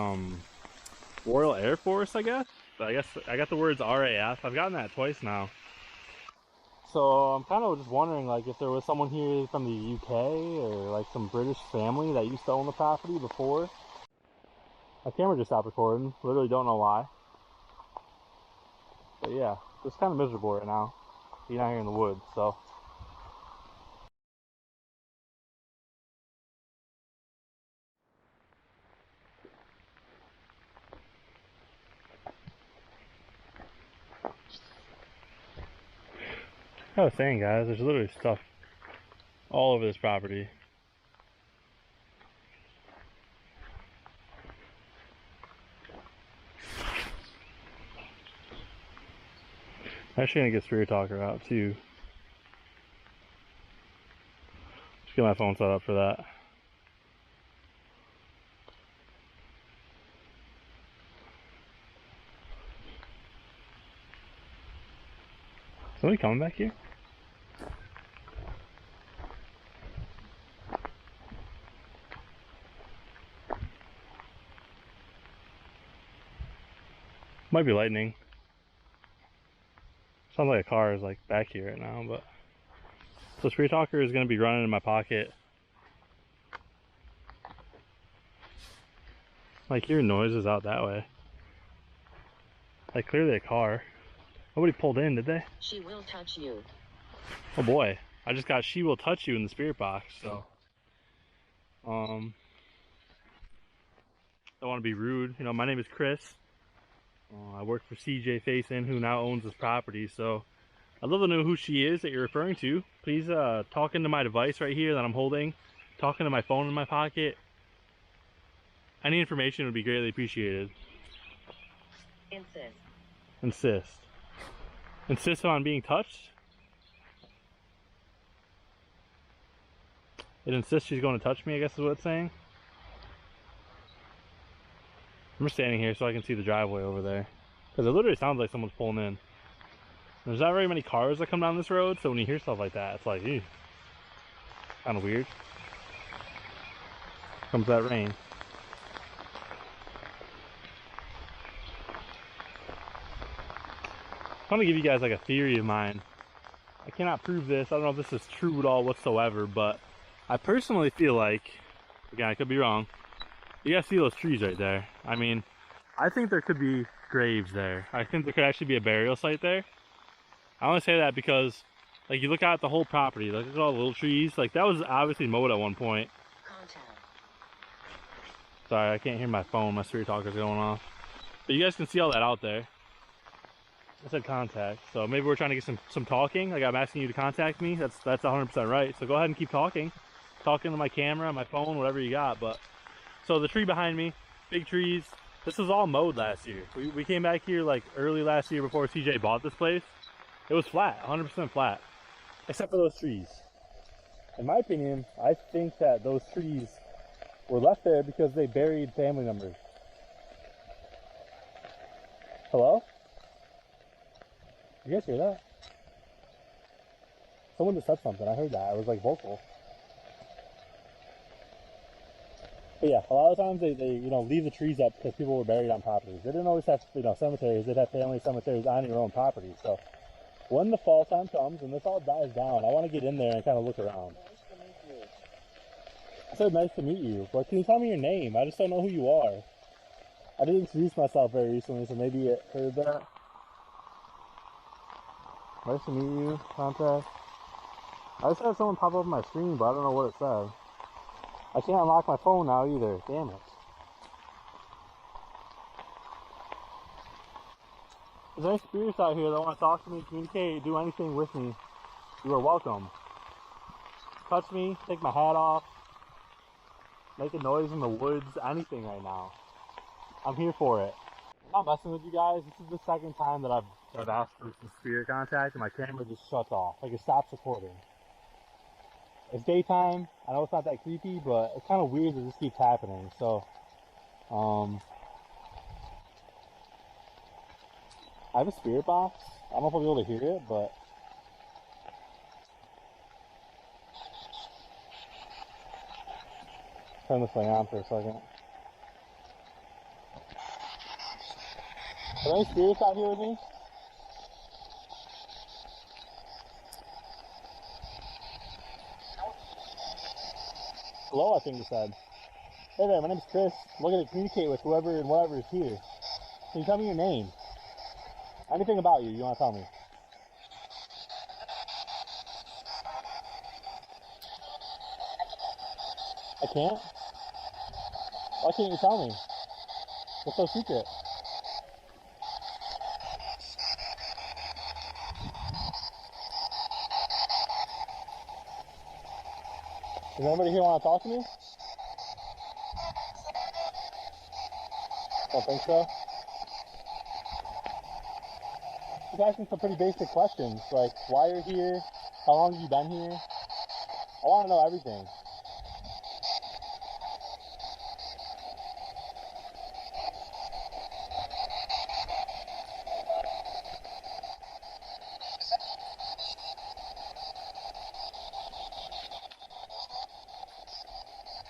Royal Air Force, I guess. I got the words RAF. I've gotten that twice now. so I'm kind of just wondering, like, if there was someone here from the UK or like some British family that used to own the property before. My camera just stopped recording. Literally don't know why. But yeah, it's kind of miserable right now. Being out here in the woods, so. I was saying, guys, there's literally stuff all over this property. I'm actually gonna get Spirit Talker out too. Just get my phone set up for that. Somebody coming back here? Might be lightning. Sounds like a car is like back here right now, but. So Spirit Talker is gonna be running in my pocket. Like hearing noises out that way. Like clearly a car. Nobody pulled in, did they? She will touch you. Oh boy. I just got She Will Touch You in the spirit box, so. Don't want to be rude. You know, my name is Chris. I work for CJ Faison, who now owns this property, so I'd love to know who she is that you're referring to. Please talk into my device right here that I'm holding. Talk into my phone in my pocket. Any information would be greatly appreciated. Insist. Insist. Insist on being touched? It insists she's going to touch me, I guess is what it's saying. I'm just standing here so I can see the driveway over there. Because it literally sounds like someone's pulling in. There's not very many cars that come down this road, so when you hear stuff like that, it's like, ew. Kind of weird. Comes that rain. I want to give you guys like a theory of mine. I cannot prove this. I don't know if this is true at all whatsoever, but I personally feel like, again, I could be wrong. You guys see those trees right there? I mean, I think there could be graves there. I think there could actually be a burial site there. I only say that because, like, you look at the whole property, look at all the little trees. Like, that was obviously mowed at one point. Contact. Sorry, I can't hear my phone. My Spirit Talker's going off. But you guys can see all that out there. I said contact, so maybe we're trying to get some talking. Like, I'm asking you to contact me. That's 100% right. So go ahead and keep talking. Talking to my camera, my phone, whatever you got. But so the tree behind me, big trees. This was all mowed last year. We came back here like early last year before CJ bought this place. It was flat, 100% flat, except for those trees. In my opinion, I think that those trees were left there because they buried family members. Hello? You guys hear that? Someone just said something. I heard that. It was like vocal. But yeah, a lot of times they you know, leave the trees up because people were buried on properties. They didn't always have, you know, cemeteries. They'd have family cemeteries on your own property. So when the fall time comes and this all dies down, I want to get in there and kind of look around. Nice to meet you. I said nice to meet you, but can you tell me your name? I just don't know who you are. I didn't introduce myself very recently, so maybe you heard that. Nice to meet you, contact. I just had someone pop up on my screen, but I don't know what it said. I can't unlock my phone now either. Damn it. If there's any spirits out here that want to talk to me, communicate, do anything with me, you are welcome. Touch me, take my hat off, make a noise in the woods, anything right now. I'm here for it. I'm not messing with you guys. This is the second time that I've asked for some spirit contact and my camera just shuts off. Like, it stops recording. It's daytime. I know it's not that creepy, but it's kind of weird that this keeps happening. So, I have a spirit box. I don't know if I'll be able to hear it, but turn this thing on for a second. Are there any spirits out here with me? Hello, I think you said. Hey there, my name's Chris. I'm looking to communicate with whoever and whatever is here. Can you tell me your name? Anything about you want to tell me? I can't? Why can't you tell me? What's so secret? Does anybody here want to talk to me? Don't think so? Just asking some pretty basic questions, like why you're here, how long have you been here? I want to know everything.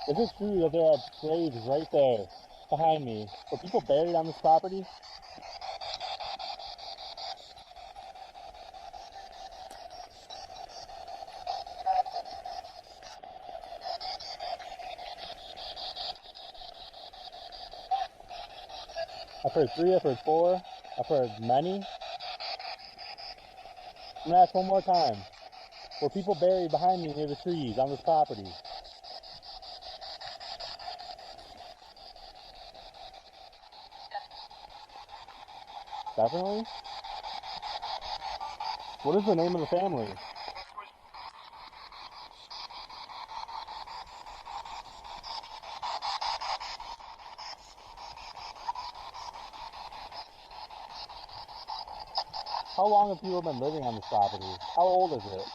Is it true that there are graves right there behind me? Were people buried on this property? I've heard 3, I've heard 4, I've heard many. I'm gonna ask one more time. Were people buried behind me near the trees on this property? Definitely? What is the name of the family? How long have people been living on this property? How old is it?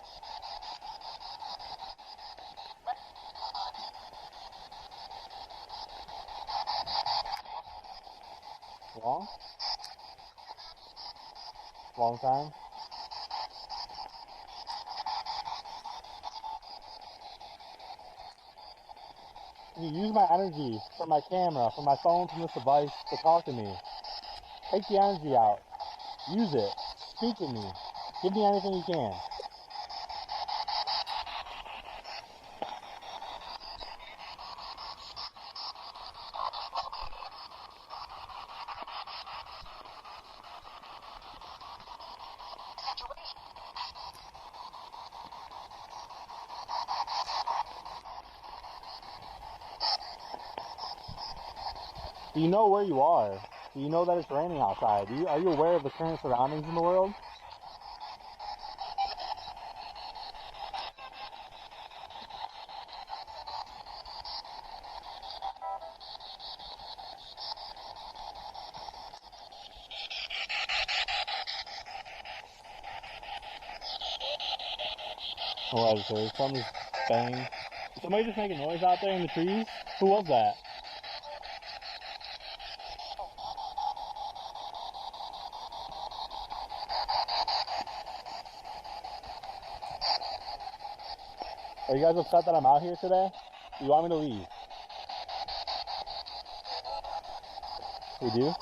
Long? Long time? Can you use my energy from my camera, from my phone, from this device to talk to me? Take the energy out. Use it. Speak to me. Give me anything you can. Do you know where you are? Do you know that it's raining outside? Are you aware of the current surroundings in the world? What is there? Somebody's banging. Did somebody just make a noise out there in the trees? Who was that? Are you guys upset that I'm out here today? Do you want me to leave? We do?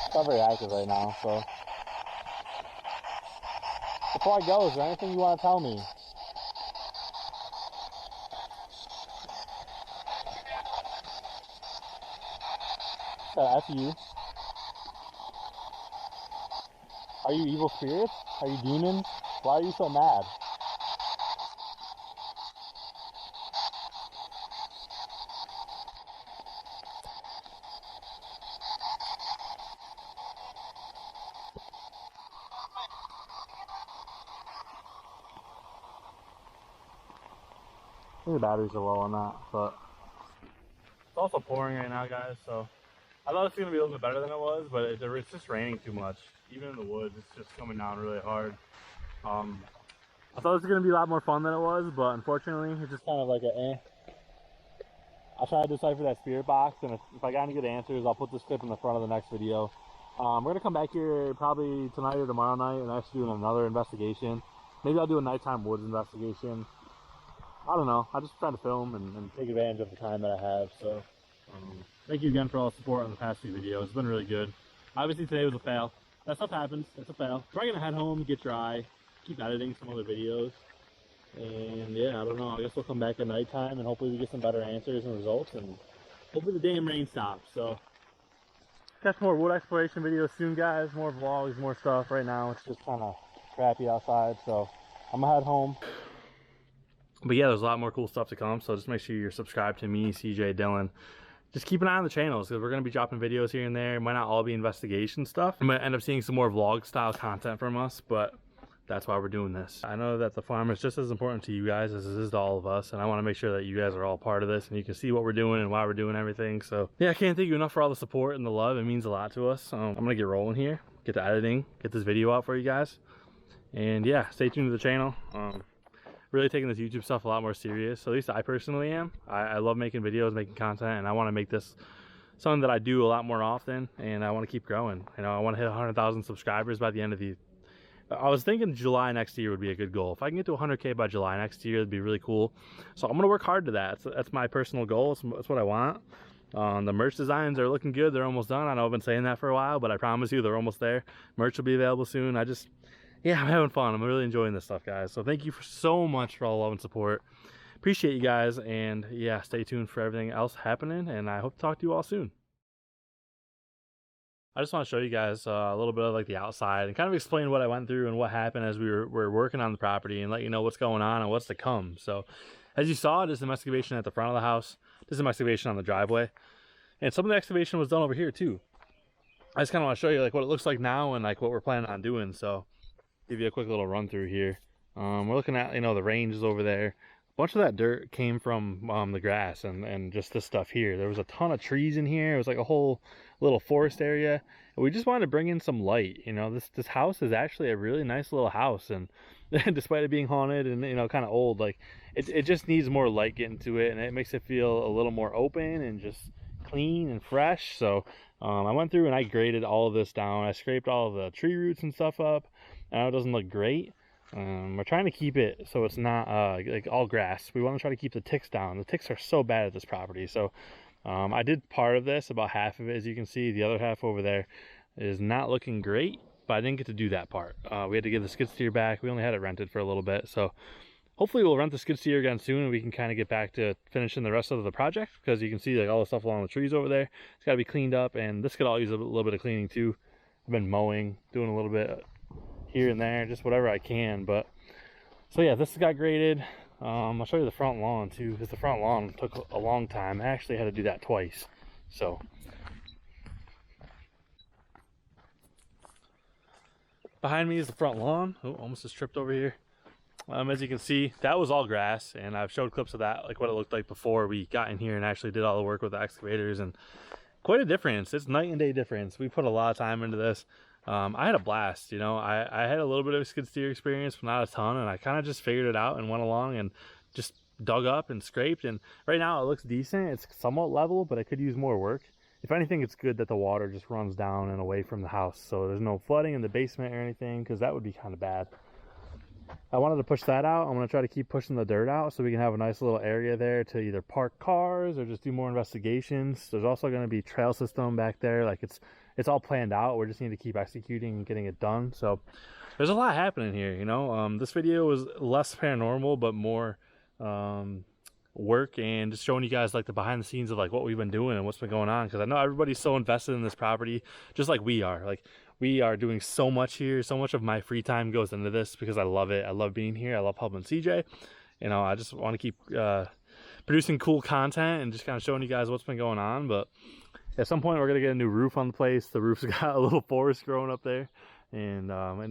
It's not very active right now, so. Before I go, is there anything you want to tell me? F you. Are you evil spirits? Are you demons? Why are you so mad? I think the batteries are low on that, but it's also pouring right now, guys, so I thought it was going to be a little bit better than it was, but it's just raining too much. Even in the woods, it's just coming down really hard. I thought it was going to be a lot more fun than it was, but unfortunately, it's just kind of like a I'll try to decipher that spirit box, and if I got any good answers, I'll put this clip in the front of the next video. We're going to come back here probably tonight or tomorrow night and actually do another investigation. Maybe I'll do a nighttime woods investigation. I don't know. I just try to film and take advantage of the time that I have. So, thank you again for all the support on the past few videos. It's been really good. Obviously today was a fail. that stuff happens. It's a fail. Probably gonna head home, get dry, keep editing some other videos. And yeah, I don't know. I guess we'll come back at nighttime and hopefully we get some better answers and results, and hopefully the damn rain stops. So, catch more wood exploration videos soon, guys. More vlogs, more stuff. Right now, it's just kind of crappy outside, so I'm gonna head home. But yeah, there's a lot more cool stuff to come. So just make sure you're subscribed to me, CJ, Dylan. Just keep an eye on the channels because we're gonna be dropping videos here and there. It might not all be investigation stuff. You might end up seeing some more vlog style content from us, but that's why we're doing this. I know that the farm is just as important to you guys as it is to all of us, and I want to make sure that you guys are all part of this and you can see what we're doing and why we're doing everything. So yeah, I can't thank you enough for all the support and the love. It means a lot to us. I'm gonna get rolling here, get to editing, get this video out for you guys, and yeah, stay tuned to the channel. Really taking this YouTube stuff a lot more serious. At least I personally am. I love making videos, making content, and I want to make this something that I do a lot more often, and I want to keep growing. You know, I want to hit 100,000 subscribers by the end of the... I was thinking July next year would be a good goal. If I can get to 100K by July next year, it'd be really cool. So I'm going to work hard to that. That's my personal goal. That's what I want. The merch designs are looking good. They're almost done. I know I've been saying that for a while, but I promise you they're almost there. Merch will be available soon. Yeah, I'm having fun. I'm really enjoying this stuff, guys. So thank you so much for all the love and support. Appreciate you guys. And yeah, stay tuned for everything else happening. And I hope to talk to you all soon. I just want to show you guys a little bit of like the outside and kind of explain what I went through and what happened as we were working on the property, and let you know what's going on and what's to come. So as you saw, there's some excavation at the front of the house. There's some excavation on the driveway. And some of the excavation was done over here too. I just kind of want to show you like what it looks like now and like what we're planning on doing. So give you a quick little run through here. We're looking at, you know, the ranges over there. A bunch of that dirt came from the grass and just this stuff here. There was a ton of trees in here. It was like a whole little forest area. And we just wanted to bring in some light. You know, this house is actually a really nice little house, and despite it being haunted and, you know, kind of old, like it just needs more light getting to it, and it makes it feel a little more open and just clean and fresh. So I went through and I graded all of this down. I scraped all of the tree roots and stuff up. I know it doesn't look great. We're trying to keep it so it's not like all grass. We want to try to keep the ticks down. The ticks are so bad at this property. So I did part of this, about half of it, as you can see. The other half over there is not looking great, but I didn't get to do that part. We had to give the skid steer back. We only had it rented for a little bit. So hopefully we'll rent the skid steer again soon, and we can kind of get back to finishing the rest of the project, because you can see like all the stuff along the trees over there. It's got to be cleaned up, and this could all use a little bit of cleaning too. I've been mowing, doing a little bit here and there, just whatever I can. But so yeah, this got graded. I'll show you the front lawn too, because the front lawn took a long time. I actually had to do that twice. So behind me is the front lawn. Oh, almost just tripped over here. As you can see, that was all grass, and I've showed clips of that, like what it looked like before we got in here and actually did all the work with the excavators, and quite a difference. It's night and day difference. We put a lot of time into this. I had a blast. You know, I had a little bit of skid steer experience, but not a ton, and I kind of just figured it out and went along and just dug up and scraped. And right now it looks decent. It's somewhat level, but it could use more work. If anything, it's good that the water just runs down and away from the house, so there's no flooding in the basement or anything, because that would be kind of bad. I wanted to push that out. I'm going to try to keep pushing the dirt out so we can have a nice little area there to either park cars or just do more investigations. There's also going to be trail system back there. Like it's all planned out. We just need to keep executing and getting it done. So there's a lot happening here, you know. This video was less paranormal but more work, and just showing you guys like the behind the scenes of like what we've been doing and what's been going on, because I know everybody's so invested in this property just like we are. Like, we are doing so much here. So much of my free time goes into this because I love it. I love being here. I love helping CJ. You know, I just want to keep producing cool content and just kind of showing you guys what's been going on. But at some point we're gonna get a new roof on the place. The roof's got a little forest growing up there, and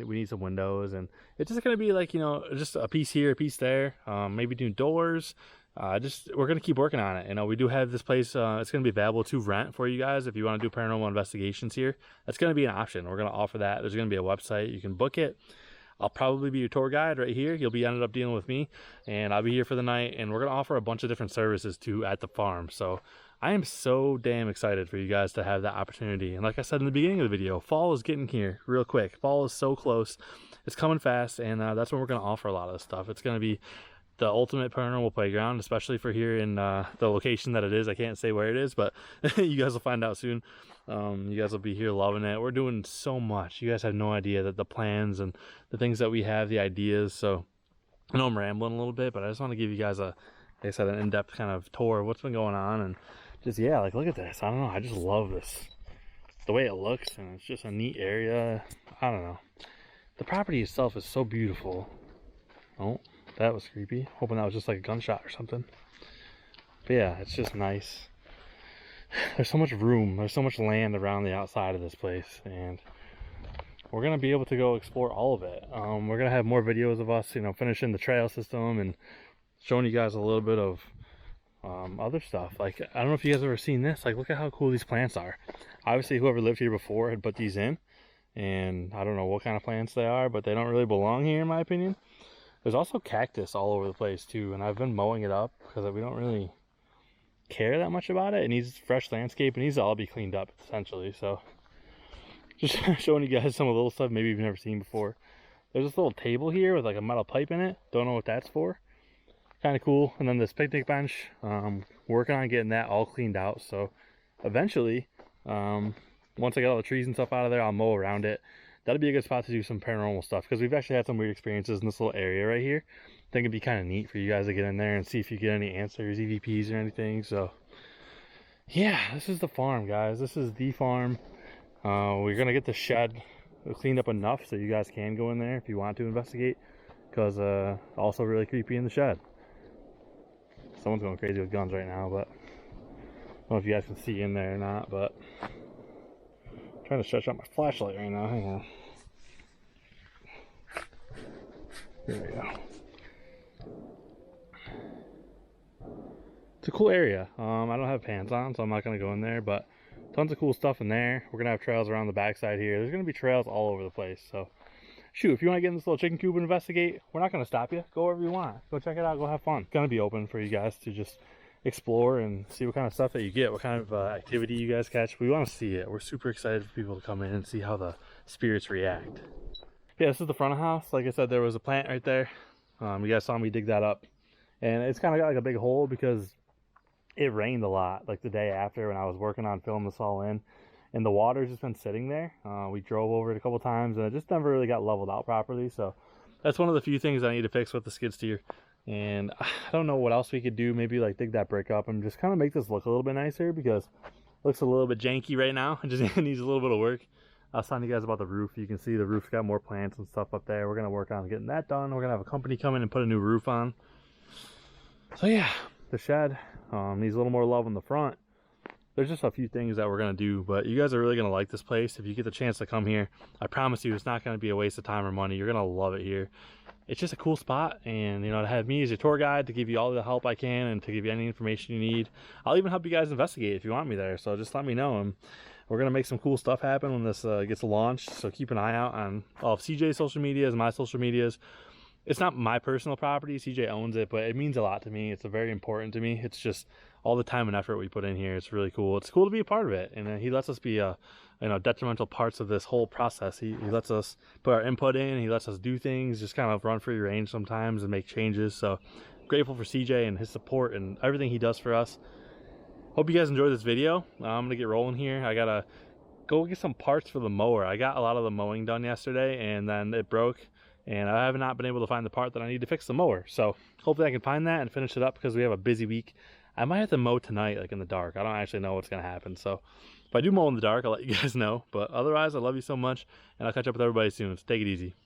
we need some windows, and it's just gonna be like, you know, just a piece here, a piece there. Maybe new doors. We're gonna keep working on it. You know, we do have this place. It's gonna be available to rent for you guys if you want to do paranormal investigations here. That's gonna be an option. We're gonna offer that. There's gonna be a website. You can book it. I'll probably be your tour guide right here. You'll be ended up dealing with me, and I'll be here for the night. And we're gonna offer a bunch of different services too at the farm. So I am so damn excited for you guys to have that opportunity. And like I said in the beginning of the video, fall is getting here real quick. Fall is so close. It's coming fast, and that's when we're gonna offer a lot of this stuff. It's gonna be the ultimate paranormal playground, especially for here in the location that it is. I can't say where it is, but you guys will find out soon. You guys will be here loving it. We're doing so much. You guys have no idea that the plans and the things that we have, the ideas. So I know I'm rambling a little bit, but I just want to give you guys like I said, an in-depth kind of tour of what's been going on. And just, yeah, like look at this. I don't know, I just love this, the way it looks, and it's just a neat area. I don't know, the property itself is so beautiful. Oh, that was creepy. Hoping that was just like a gunshot or something. But yeah, it's just nice. There's so much room, there's so much land around the outside of this place, and we're gonna be able to go explore all of it. We're gonna have more videos of us, you know, finishing the trail system and showing you guys a little bit of other stuff. Like, I don't know if you guys ever seen this. Like, look at how cool these plants are. Obviously whoever lived here before had put these in, and I don't know what kind of plants they are, but they don't really belong here in my opinion. There's also cactus all over the place too, and I've been mowing it up because we don't really care that much about it. It needs fresh landscape, it needs to all be cleaned up essentially. So just showing you guys some of the little stuff maybe you've never seen before. There's this little table here with like a metal pipe in it. Don't know what that's for. Kind of cool. And then this picnic bench, working on getting that all cleaned out. So eventually, once I get all the trees and stuff out of there, I'll mow around it. That'll be a good spot to do some paranormal stuff, because we've actually had some weird experiences in this little area right here. I think it'd be kind of neat for you guys to get in there and see if you get any answers, EVPs or anything. So yeah, this is the farm, guys. This is the farm. We're gonna get the shed cleaned up enough so you guys can go in there if you want to investigate, because also really creepy in the shed. Someone's going crazy with guns right now, but I don't know if you guys can see in there or not, but I'm trying to stretch out my flashlight right now. Hang on. There we go. It's a cool area. I don't have pants on, so I'm not going to go in there, but tons of cool stuff in there. We're going to have trails around the backside here. There's going to be trails all over the place, so shoot, if you want to get in this little chicken coop and investigate, we're not going to stop you. Go wherever you want. Go check it out. Go have fun. It's going to be open for you guys to just explore and see what kind of stuff that you get, what kind of activity you guys catch. We want to see it. We're super excited for people to come in and see how the spirits react. Yeah, this is the front of the house. Like I said, there was a plant right there. You guys saw me dig that up. And it's kind of got like a big hole because it rained a lot, like the day after when I was working on filling this all in. And the water's just been sitting there. We drove over it a couple times and it just never really got leveled out properly. So that's one of the few things I need to fix with the skid steer. And I don't know what else we could do. Maybe like dig that brick up and just kind of make this look a little bit nicer, because it looks a little bit janky right now. It just needs a little bit of work. I was telling you guys about the roof. You can see the roof's got more plants and stuff up there. We're going to work on getting that done. We're going to have a company come in and put a new roof on. So yeah, the shed needs a little more love on the front. There's just a few things that we're going to do, but you guys are really going to like this place. If you get the chance to come here, I promise you it's not going to be a waste of time or money. You're going to love it here. It's just a cool spot, and you know, to have me as your tour guide to give you all the help I can and to give you any information you need. I'll even help you guys investigate if you want me there, so just let me know. And we're going to make some cool stuff happen when this gets launched, so keep an eye out on all of CJ's social medias, my social medias. It's not my personal property. CJ owns it, but it means a lot to me. It's very important to me. It's just all the time and effort we put in here. It's really cool. It's cool to be a part of it, and he lets us be detrimental parts of this whole process. He lets us put our input in. He lets us do things, just kind of run free range sometimes and make changes. So grateful for CJ and his support and everything he does for us. Hope you guys enjoyed this video. I'm gonna get rolling here. I gotta go get some parts for the mower. I got a lot of the mowing done yesterday, and then it broke, and I have not been able to find the part that I need to fix the mower. So hopefully I can find that and finish it up, because we have a busy week. I might have to mow tonight, like in the dark. I don't actually know what's gonna happen. So if I do mow in the dark, I'll let you guys know. But otherwise, I love you so much, and I'll catch up with everybody soon. So take it easy.